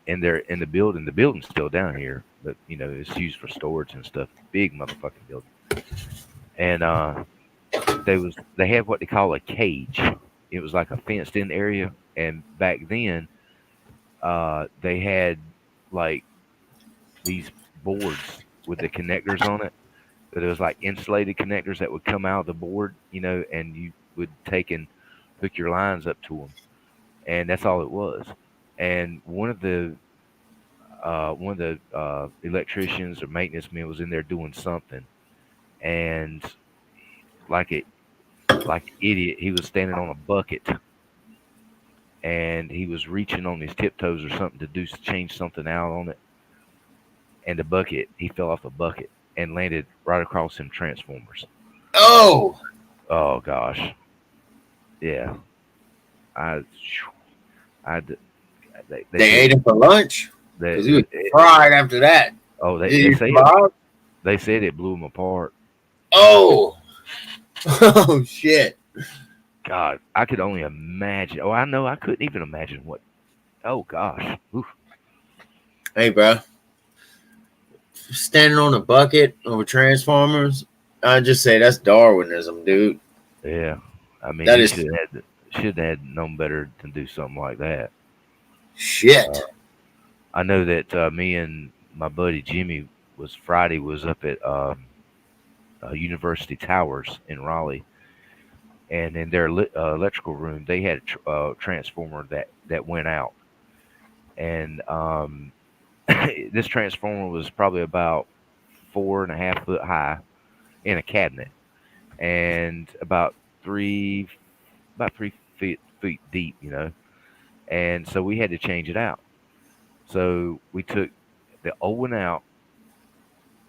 in there in the building, the building's still down here, but it's used for storage and stuff. Big motherfucking building, and they had what they call a cage. It was like a fenced in area, and back then they had like these boards with the connectors on it. But it was like insulated connectors that would come out of the board, and you would take and hook your lines up to them, and that's all it was. And one of the electricians or maintenance men was in there doing something, and like it like an idiot, he was standing on a bucket, and he was reaching on his tiptoes or something to do change something out on it, and the bucket he fell off the bucket and landed right across some transformers. Oh, Oh gosh, yeah. I, I, they they said ate him for lunch that. because he was fried after that. Oh, Did they he say survive? they said it blew him apart. Oh, oh shit! God, I could only imagine. Oh, I know, I couldn't even imagine what. Oh gosh, oof, Hey, bro, standing on a bucket over transformers. I just say that's Darwinism, dude. yeah. I mean, That he is should have known better than do something like that. shit. Uh, I know that me and my buddy Jimmy was up at University Towers in Raleigh, and in their electrical room they had a transformer that went out, and this transformer was probably about 4.5 foot high in a cabinet, and about 3 feet deep, and so we had to change it out. So we took the old one out,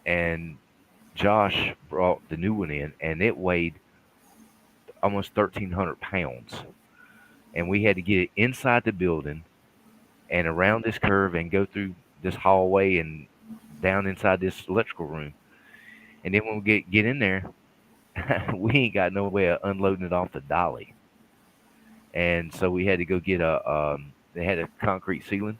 and Josh brought the new one in, and it weighed almost 1,300 pounds, and we had to get it inside the building and around this curve and go through this hallway and down inside this electrical room. And then when we get in there, we ain't got no way of unloading it off the dolly. And so we had to go get they had a concrete ceiling.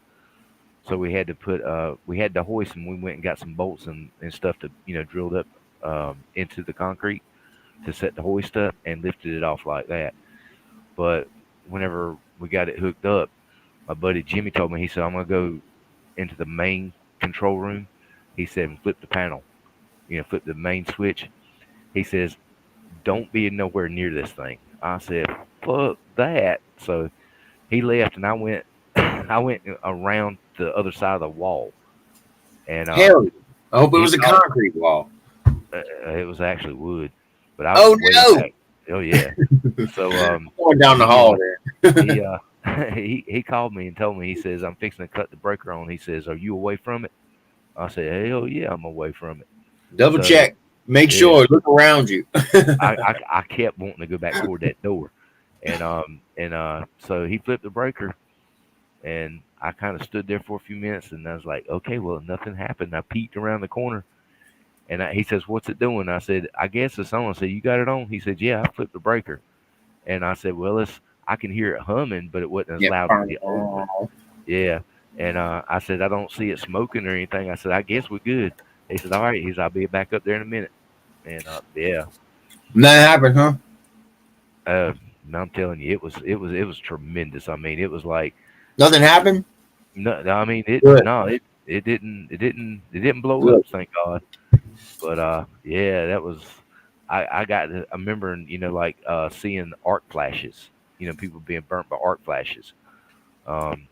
So we had to hoist, and we went and got some bolts and stuff to, drilled up into the concrete to set the hoist up and lifted it off like that. But whenever we got it hooked up, my buddy Jimmy told me, he said, I'm going to go into the main control room. He said, and flip the panel, flip the main switch. He says, don't be nowhere near this thing. I said, fuck that. So he left, and I went, I went around the other side of the wall, and Hell, I hope it he was a called. concrete wall. It was actually wood, but I was Oh way no! back. Oh yeah. So Going down the he hall there. he he called me and told me. He says, I'm fixing to cut the breaker on. He says, are you away from it? I said, hell yeah, I'm away from it. Double So check. Make yeah, sure. Look around you. I kept wanting to go back toward that door, and so he flipped the breaker, and I kind of stood there for a few minutes, and I was like, okay, well, nothing happened. I peeked around the corner, and he says, what's it doing? I said, I guess it's on. I said, you got it on? He said, yeah, I flipped the breaker. And I said, well, I can hear it humming, but it wasn't as Yeah. loud as the old one. Yeah. And I said, I don't see it smoking or anything. I said, I guess we're good. He said, all right. He said, I'll be back up there in a minute. And yeah, Nothing happened, huh? uh, I'm telling you, it was tremendous. I mean, it was like, Nothing happened. no, no, I mean, Good. it didn't blow up, Good. thank God. But yeah, that was, I remember, like seeing arc flashes, people being burnt by arc flashes. Um,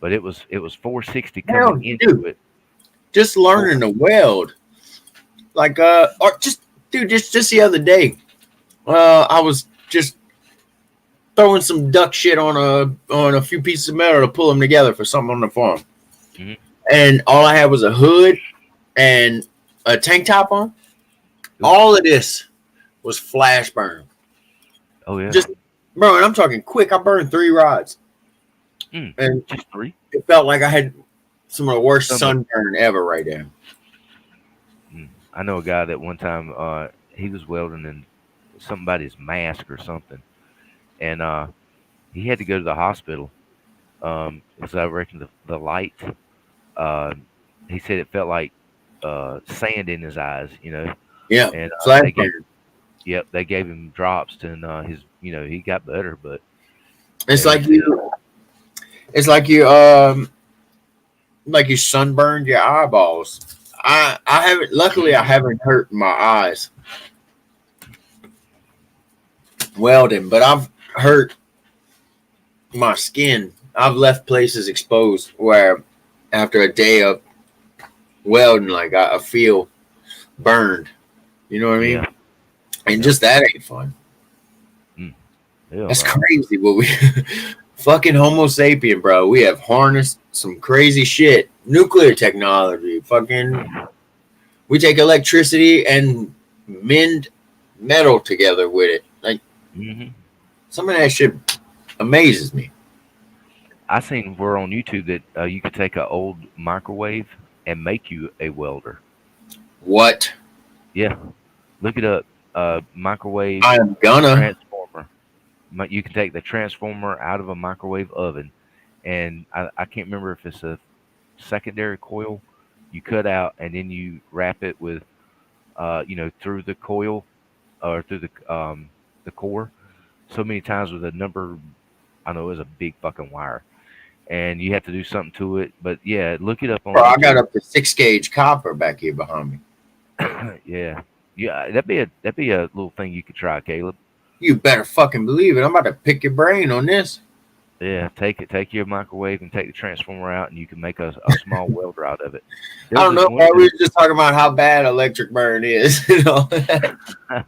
but it was 460 coming Hell, into dude. it. just learning to weld. Like or just dude, just the other day, I was just throwing some duck shit on a few pieces of metal to pull them together for something on the farm, Mhm. and all I had was a hood and a tank top on. All of this was flash burn. Oh yeah. Just bro, and I'm talking quick. I burned 3 rods, and Just 3. it felt like I had some of the worst Some- sunburn ever right there. I know a guy that one time he was welding in somebody's mask or something, and he had to go to the hospital because I reckon the light. Uh, he said it felt like sand in his eyes, Yeah, and flash they gave burn. they gave him drops, and his he got better, but It's yeah, he like said, like you sunburned your eyeballs. I haven't. Luckily, I haven't hurt my eyes welding, but I've hurt my skin. I've left places exposed where after a day of welding, like I feel burned. You know what I mean? yeah, And yeah, just that ain't fun. yeah, That's right. crazy. What we fucking Homo sapien, bro. We have harnessed some crazy shit. Nuclear technology. Fucking. We take electricity and mend metal together with it. Like hmm some of that shit amazes me. I seen where on YouTube that you could take an old microwave and make you a welder. What? Yeah, look it up. Microwave I am gonna. transformer. You can take the transformer out of a microwave oven, and I can't remember if it's a secondary coil you cut out, and then you wrap it with, through the coil or through the core so many times with a number. I know it was a big fucking wire, and you have to do something to it. But yeah, look it up on Bro, I got YouTube. up to 6 gauge copper back here behind me. Yeah, yeah, that'd be a little thing you could try, Caleb. You better fucking believe it. I'm about to pick your brain on this. Yeah, take your microwave and take the transformer out, and you can make a small welder out of it. I There's don't this know, one. man. We were just talking about how bad electric burn is. I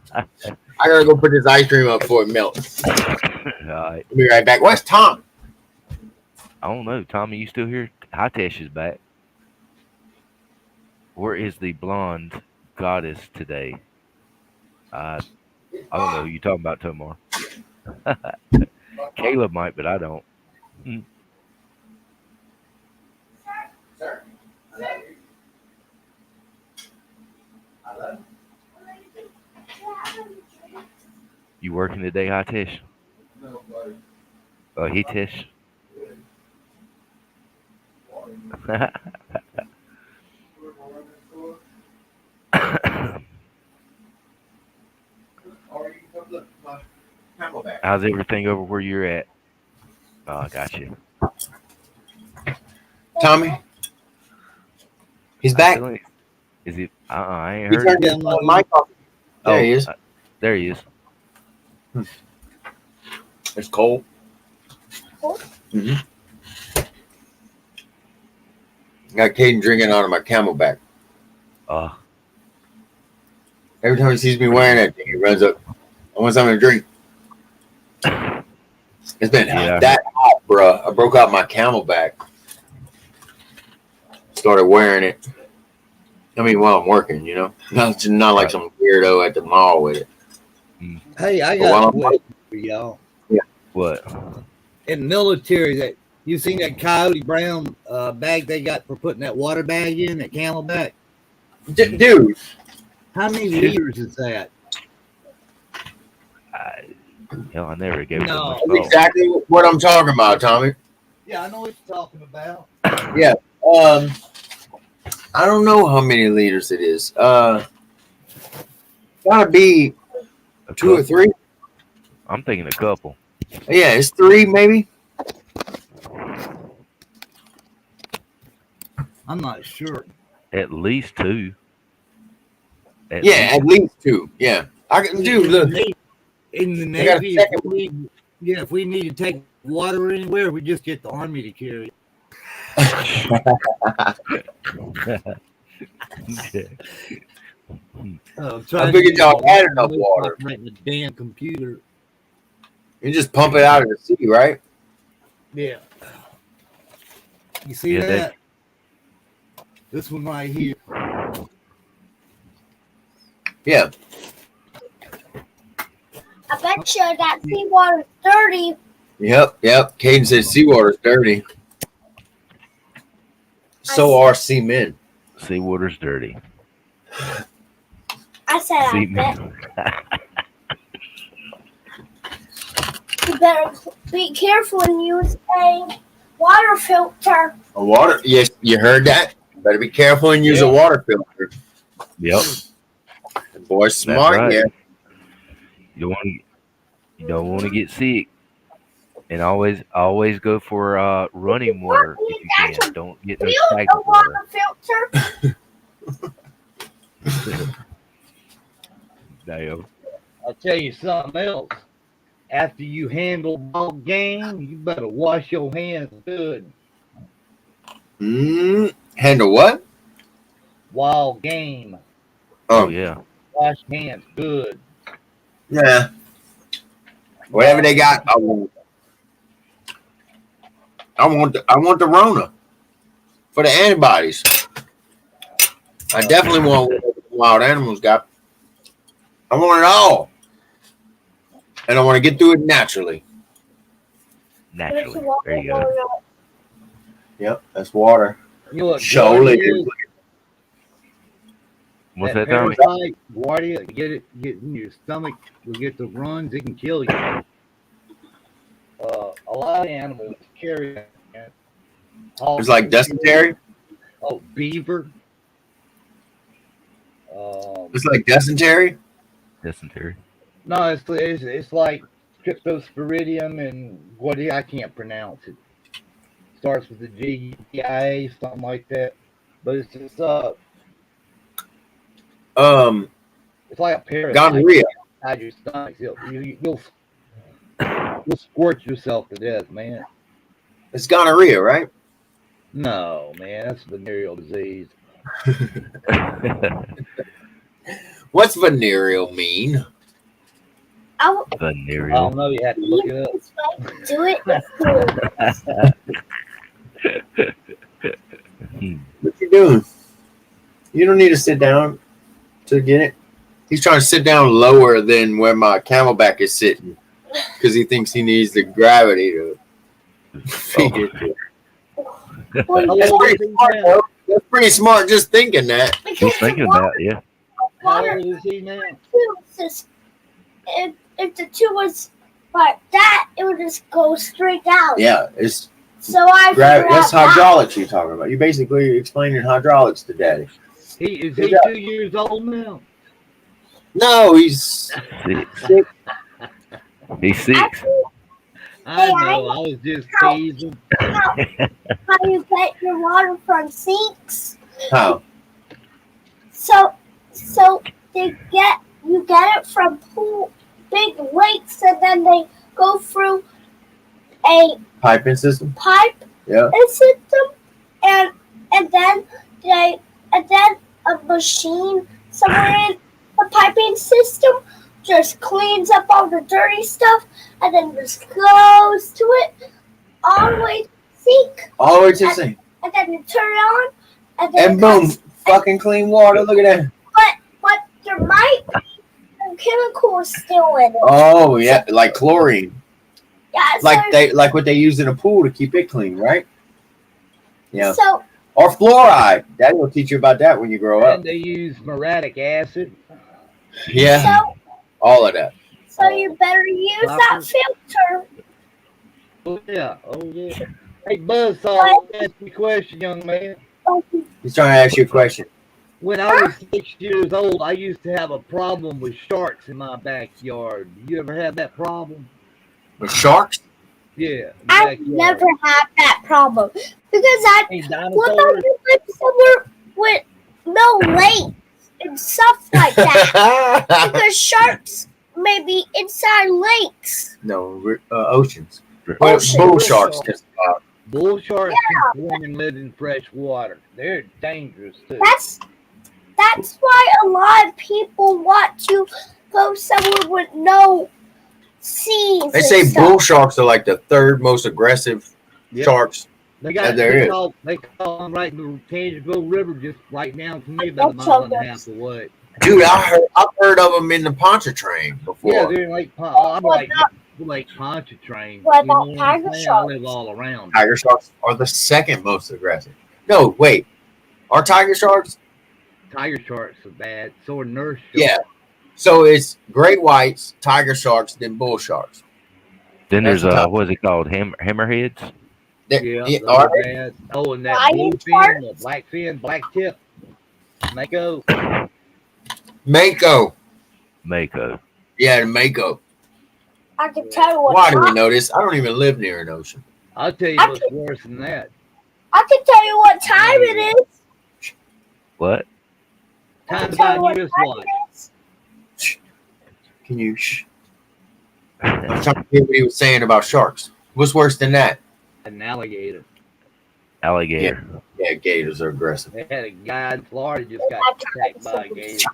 gotta go put this ice cream up before it melts. Alright. I'll be right back. Where's Tom? I don't know, Tommy. You still here? Hitesh is back. Where is the blonde goddess today? I don't know who you talking about, Tomar. Caleb might, but I don't. Hmm. Sir, I love you. I love You working today, Hitesh? you. No, buddy. Hitesh? Or you can come look my camelback. How's everything over where you're at? Oh, I got you. Tommy, he's I back. still ain't- Is he? I ain't He heard turned him. his mic off. There he is. There he is. It's cold. Cold? Mm-hmm. Got Caden drinking out of my camelback. Uh, Every time he sees me wearing that thing, he runs up. I want something to drink. It's been Yeah. that hot, bruh. I broke out my camelback. Started wearing it. I mean, while I'm working, not like Right. some weirdo at the mall with it. Hey, I But while got a I'm question for y'all. what? In the military, that you seen that Coyote Brown bag they got for putting that water bag in, that camelback? Dude, How many liters is that? Hell, I never gave it No. much that's thought. exactly what I'm talking about, Tommy. Yeah, I know what you're talking about. Yeah. I don't know how many liters it is. Gotta be A 2 or couple. 3. I'm thinking a couple. Yeah, it's 3 maybe. I'm not sure. At least 2. Yeah, at least 2. Yeah, I can do. Look, In the I got a Navy, second if we need to take water anywhere, we just get the Army to carry it. I'm I trying figured to y'all had enough water. operate the damn computer. You just pump it out of the sea, right? Yeah. You see Yeah, that? This one right here. Yeah. I bet you that seawater's dirty. Yep. Caden said seawater's dirty. So are seamen. seawater's dirty. I said I bet. Seamen. You better be careful and use a water filter. A water? Yes, you heard that. Better be careful and use a Yeah. water filter. Yep, The boy's smart. right. Yeah. You don't want to get sick, and always go for running water if you can. Don't get no Use a stagnant water. water filter. Damn. I'll tell you something else. After you handle wild game, you better wash your hands good. Handle what? Wild game. Oh yeah. Wash hands good. Yeah. Whatever they got, I want. I want the Rona for the antibodies. I definitely want what the wild animals got. I want it all, and I want to get through it naturally. Naturally. There you go. Yep, that's water. You know what? Surely. What's that, Tommy? Parasite, Guardia, get in your stomach. You'll get the runs. It can kill you. A lot of animals carry that. It's like dysentery. Oh, beaver. It's like dysentery. Dysentery. No, it's like cryptosporidium and what I can't pronounce it. Starts with the GIA, something like that. But it's just it's like a parasite Gonorrhea. inside your stomach. You'll squirt yourself to death, man. It's gonorrhea, right? No, man, that's venereal disease. What's venereal mean? I I Venereal. don't know. You have to look it up. do it. What you doing? You don't need to sit down to get it. He's trying to sit down lower than where my camelback is sitting because he thinks he needs the gravity to feed it. Well, That's you pretty smart, though. That's pretty smart just thinking that. because Just thinking about it, yeah. How water old is he now? too, just, if the two was like that, it would just go straight down. Yeah, it's So I figured that's out that. hydraulics you're talking about. You're basically explaining hydraulics to Daddy. Is Good he job. 2 years old now? No, he's 6. He's 6. Actually, I Hey, know. I was just How- teasing. how you get your water from sinks? how? So you get it from big lakes, and then they go through a Piping system? pipe Yeah. system, and then a machine somewhere in the piping system just cleans up all the dirty stuff, and then just goes to it all the way to the sink, All the way to the sink. and then you turn it on, and then And boom, fucking clean water. Look at that. But there might be some chemicals still in it. Oh yeah, like chlorine. Yeah, Like what they use in a pool to keep it clean, right? Yeah. So Or fluoride. Daddy will teach you about that when you grow up. And they use muriatic acid. Yeah. so All of that. so you better use that filter. Oh yeah. Hey, Buzzsaw, ask me a question, young man. He's trying to ask you a question. When I was 6 years old, I used to have a problem with sharks in my backyard. You ever had that problem? With sharks? Yeah. in the I've backyard. never had that problem because Hey, what dinosaurs? about you live somewhere with no lakes and stuff like that? Because sharks may be inside lakes. No, oceans. Ocean. Bull sharks. Bull sharks can swim and live in fresh water. They're dangerous too. That's why a lot of people want to go somewhere with no seas. They say bull sharks are like the third most aggressive Yep. sharks. They got there they is. call them right in the Tangible River, just right down from me, about a mile and a half away. Dude, I've heard of them in the Pontchartrain before. Yeah, they're I'm like Pontchartrain. What You know about what tiger I'm saying? I sharks? live all around. Tiger sharks are the second most aggressive. No, wait. Are tiger sharks? Tiger sharks are bad. So are nurse sharks. Yeah. So it's great whites, tiger sharks, then bull sharks. Then That's there's tough. what is it called? Hammerheads. Yeah, Yeah, those are are they? bad. Oh, and that Lion blue fin, the black fin, black tip. Mako. Mako. Mako. Yeah, the Mako. I can tell you what. Why do we know this? I don't even live near an ocean. I'll tell you what's worse than that. I can tell you what time it is. What? I Time can to tell buy you a what newest time watch. it is. Can you shh? I'm trying to hear what he was saying about sharks. What's worse than that? An alligator. Alligator. Yeah, gators are aggressive. They had a guy in Florida just got attacked by a gator.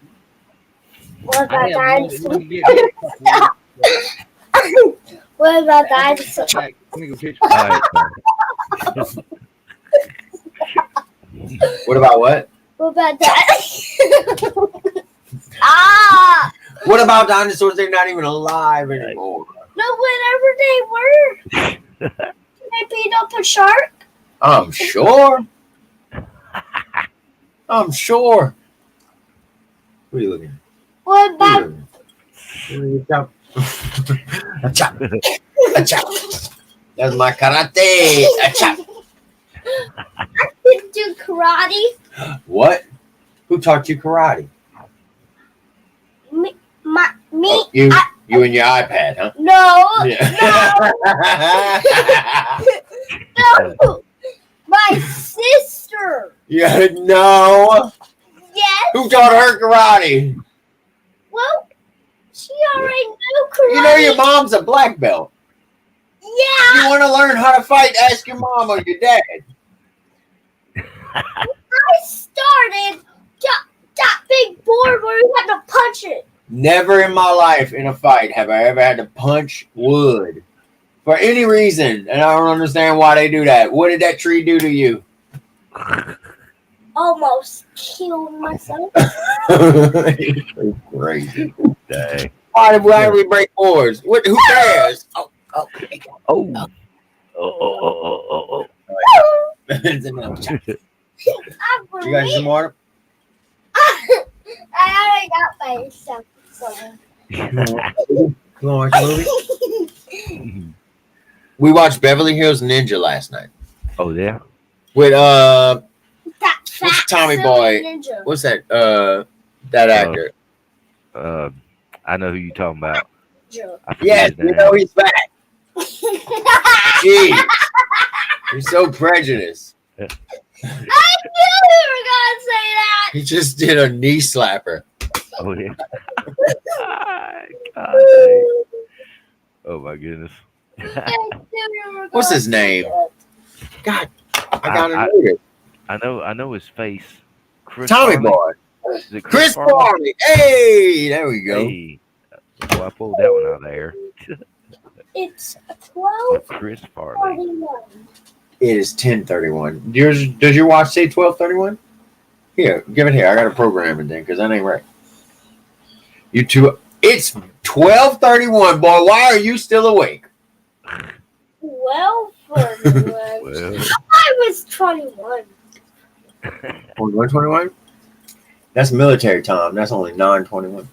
What I about have dinosaurs? one get hit before. What about dinosaurs? Let me go catch All right. What about what? What about dinosaurs? Ah! What about dinosaurs? They're not even alive anymore. No, whatever they were. Can they beat up a shark? I'm sure. I'm sure. What are you looking at? What about Chop. A chop. A chop. That's my karate. A chop. I can do karate? What? Who taught you karate? Me, Oh, you and your iPad, huh? no, no, my sister. Yeah, no. Yes. Who taught her karate? Well, she already knew karate. You know your mom's a black belt. Yeah. You want to learn how to fight? Ask your mom or your dad. I started that big board where you had to punch it. Never in my life in a fight have I ever had to punch wood for any reason, and I don't understand why they do that. What did that tree do to you? Almost killed myself. You're so crazy. Dang. Why do we break boards? What? Who cares? Oh. Oh. Oh. Oh. Oh. It's enough. I You guys some water? already got myself. So. Come on, watch a movie. We watched Beverly Hills Ninja last night Oh yeah. with That What's fat Tommy silly Boy? ninja. what's that actor? I know who you talking about. Joe. I forget Yes, his you name. know he's back. Jeez, you're so prejudiced. I knew you were gonna say that. He just did a knee slapper. Oh yeah. God, dang. Oh my goodness. I knew you were What's gonna his say name? that. God, I got I- to know it. I know his face. Chris Tommy Farley? Boy, Is it Chris Farley? Farley. Hey, there we go. Hey. Well, I pulled that one out of the air. It's 12:41. Chris Farley. It is 10:31. Does your watch say 12:31? Here, give it here. I got a program it then because that ain't right. You two. It's 12:31, boy. Why are you still awake? 12:41. Well, I was 21. 1:21. That's military time. That's only 9:21.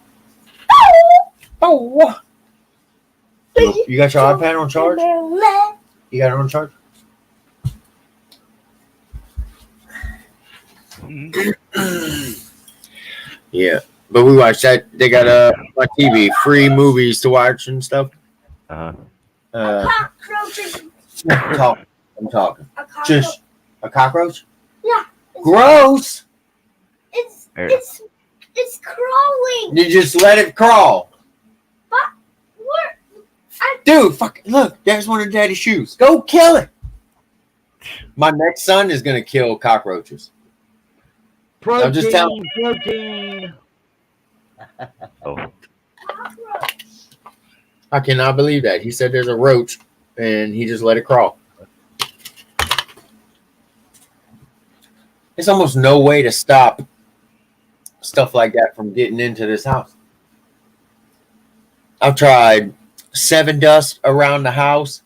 Oh. You got your iPad on charge? You got it on charge? Yeah, but we watched that. They got on TV free movies to watch and stuff. Cockroach is I'm talking. a cockroach. Just a cockroach? Yeah. Gross. It's crawling. You just let it crawl. Where? Dude, fuck, look, there's one of Daddy's shoes. Go kill it. My next son is gonna kill cockroaches. I'm just telling. Protein. Oh, I cannot believe that. He said there's a roach, and he just let it crawl. There's almost no way to stop stuff like that from getting into this house. I've tried 7 dust around the house.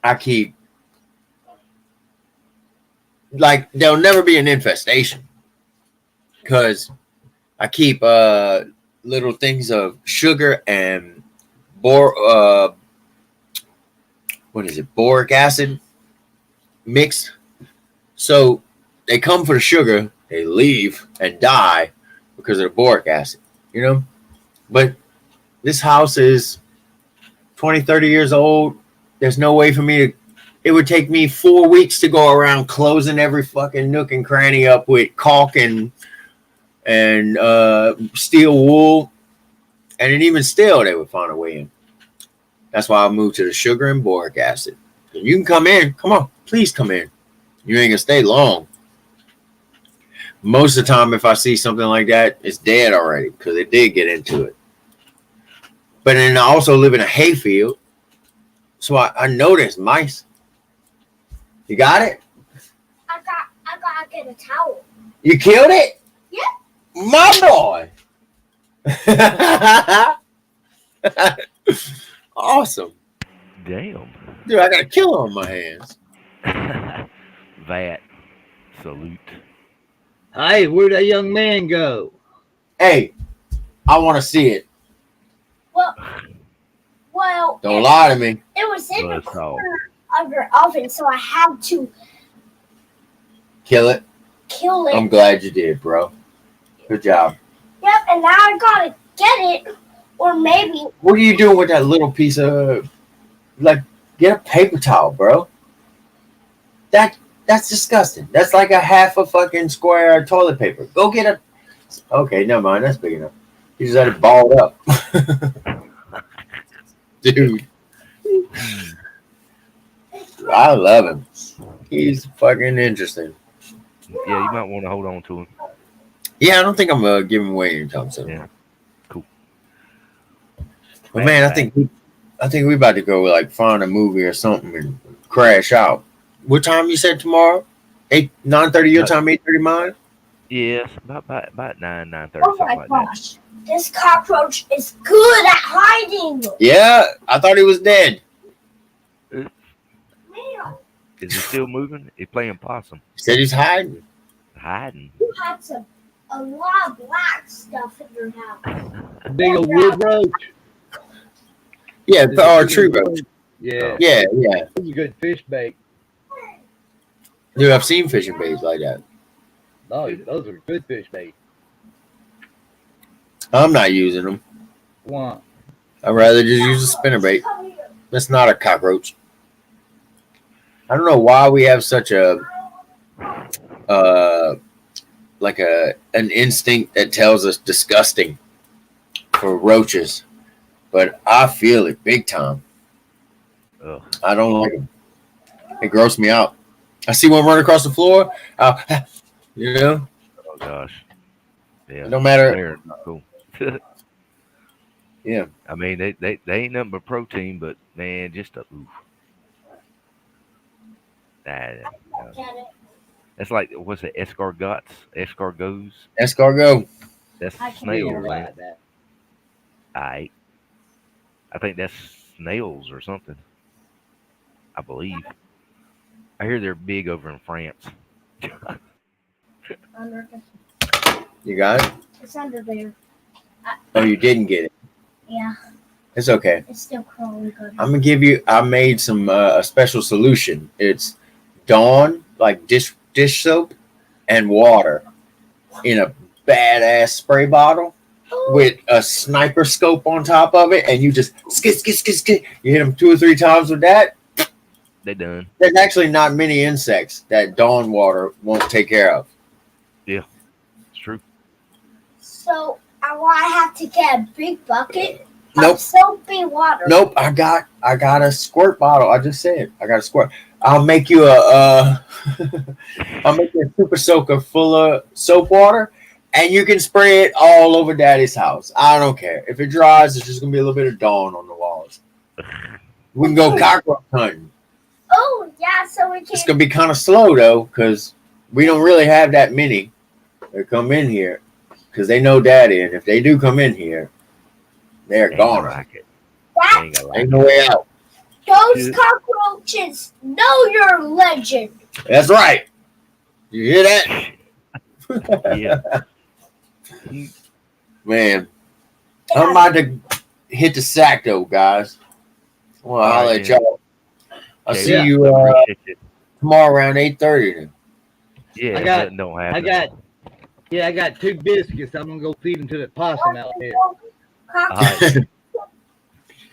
I keep like there'll never be an infestation because I keep little things of sugar and boric acid mixed. So they come for the sugar, they leave and die because of the boric acid, you know? But this house is 20, 30 years old. There's no way for me to, it would take me 4 weeks to go around closing every fucking nook and cranny up with caulk and steel wool. And then even still, they would find a way in. That's why I moved to the sugar and boric acid. And you can come in. Come on. Please come in. You ain't going to stay long. Most of the time, if I see something like that, it's dead already because it did get into it. But then I also live in a hayfield. So I know there's mice. You got it? I gotta get a towel. You killed it? Yeah. My boy. Awesome. damn. Dude, I got a killer on my hands. That salute. Hey, where'd that young man go? Hey, I want to see it. Well, Don't lie to me. it was in the Let's go. corner of your oven, so I had to Kill it. kill it. I'm glad you did, bro. Good job. Yep, and now I gotta get it, or maybe What are you doing with that little piece of, like, get a paper towel, bro. That's disgusting. That's like a half a fucking square toilet paper. Go get a, okay, never mind. That's big enough. You just had it balled up. Dude. I love him. He's fucking interesting. Yeah, you might want to hold on to him. Yeah, I don't think I'm giving away anytime soon. Yeah. Cool. But man, I think we about to go like find a movie or something and crash out. What time you said tomorrow? 9:30 your time, 8:30 mine? Yes, about 9:30, oh something my like that. gosh, this cockroach is good at hiding. Yeah, I thought he was dead. Man, Is he still moving? He's playing possum. He said he's hiding. Hiding. you had a lot of black stuff in your house. A big old wood roach. Yeah, Is it or a big tree old roach. Yeah, Yeah. that's a good fish bait. Dude, I've seen fishing baits like that. No, those are good fish bait. I'm not using them. One. I'd rather just use a spinnerbait. Come here. That's not a cockroach. I don't know why we have such a like an instinct that tells us disgusting for roaches, but I feel it big time. Ugh. I don't like them. They gross me out. I see one run across the floor. You know, Oh gosh. Yeah. no matter. They're not cool. Yeah, I mean, they ain't nothing but protein, but man, just a oof. Get it. That's like what's it? Escargots. escargot. That's I can snails, do man. Like that. I think that's snails or something. I believe. I hear they're big over in France. Under, You got it. it's under there. Oh, you didn't get it. Yeah, It's okay. it's still crawling good. I'm gonna give you. I made some a special solution. It's Dawn like dish soap and water in a badass spray bottle with a sniper scope on top of it, and you just skid. You hit them 2 or 3 times with that. They done. There's actually not many insects that Dawn water won't take care of. It's true. So I have to get a big bucket Nope. of soapy water. Nope. I got a squirt bottle. I just said I got a squirt. I'll make you a I'll make you a super soaker full of soap water, and you can spray it all over Daddy's house. I don't care if it dries. It's just gonna be a little bit of dawn on the walls. We can go cockroach hunting. Oh yeah, so we It's can. gonna be kind of slow though, because we don't really have that many that come in here, because they know Daddy, and if they do come in here, they're Ain't gonna gone. like it. That Ain't gonna like Ain't no it. way out. those Good. cockroaches know you're a legend. That's right. You hear that, Yeah. man? I'm about to hit the sack though, guys. Well, All I'll right, let then. y'all. I'll Okay, see you appreciate it. tomorrow around 8:30. Yeah, I got- nothing don't happen. I got 2 biscuits. I'm gonna go feed them to the possum out there. All right.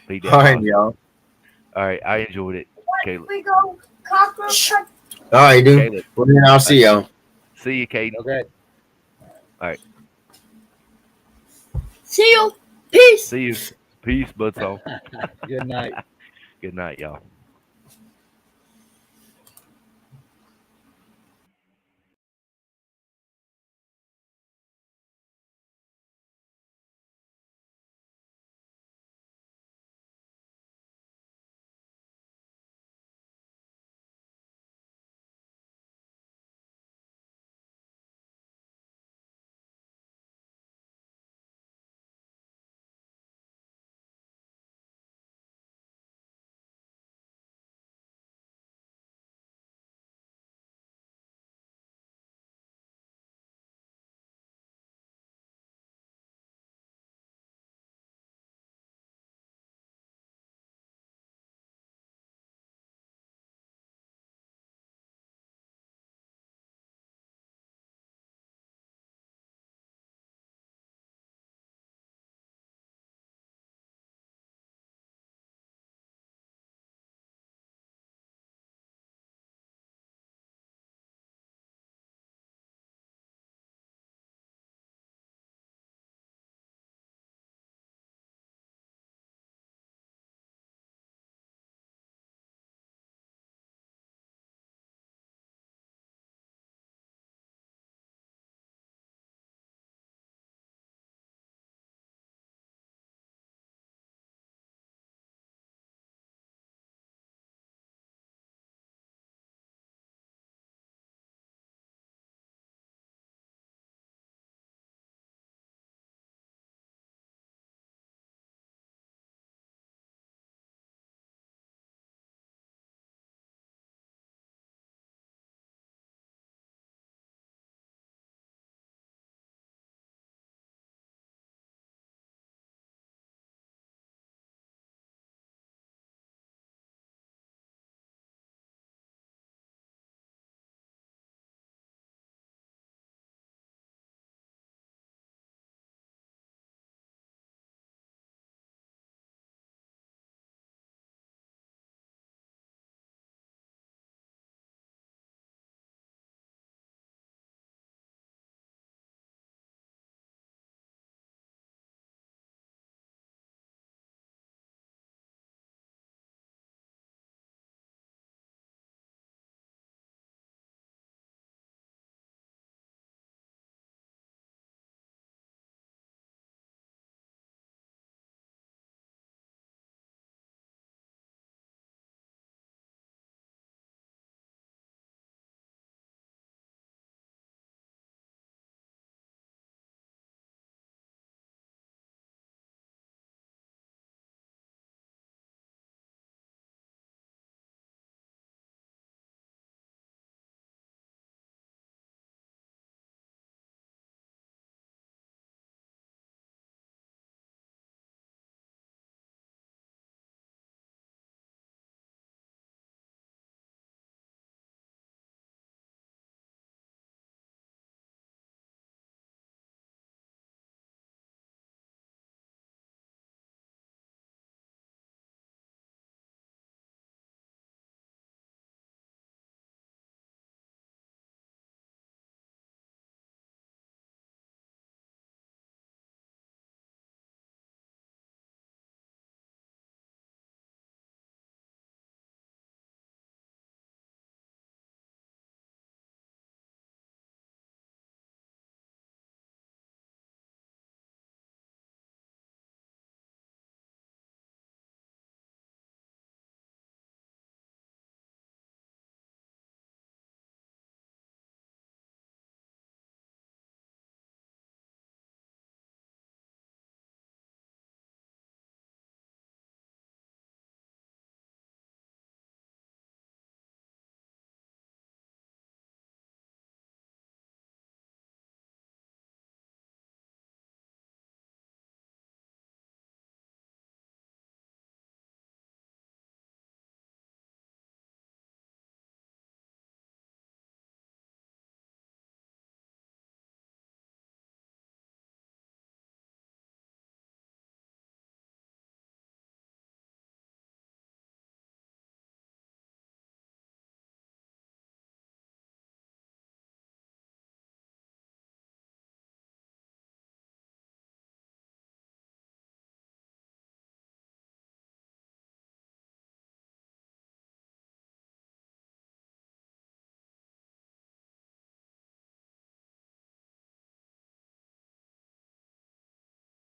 Feed that All right, possum. y'all. All right, I enjoyed it, Caleb. We go cockroach hunt. All right, dude. Caleb. Well, then I'll see y'all. See you, Caden. Okay. See you. Peace. See you. Peace, Budsaw. Good night. Good night, y'all.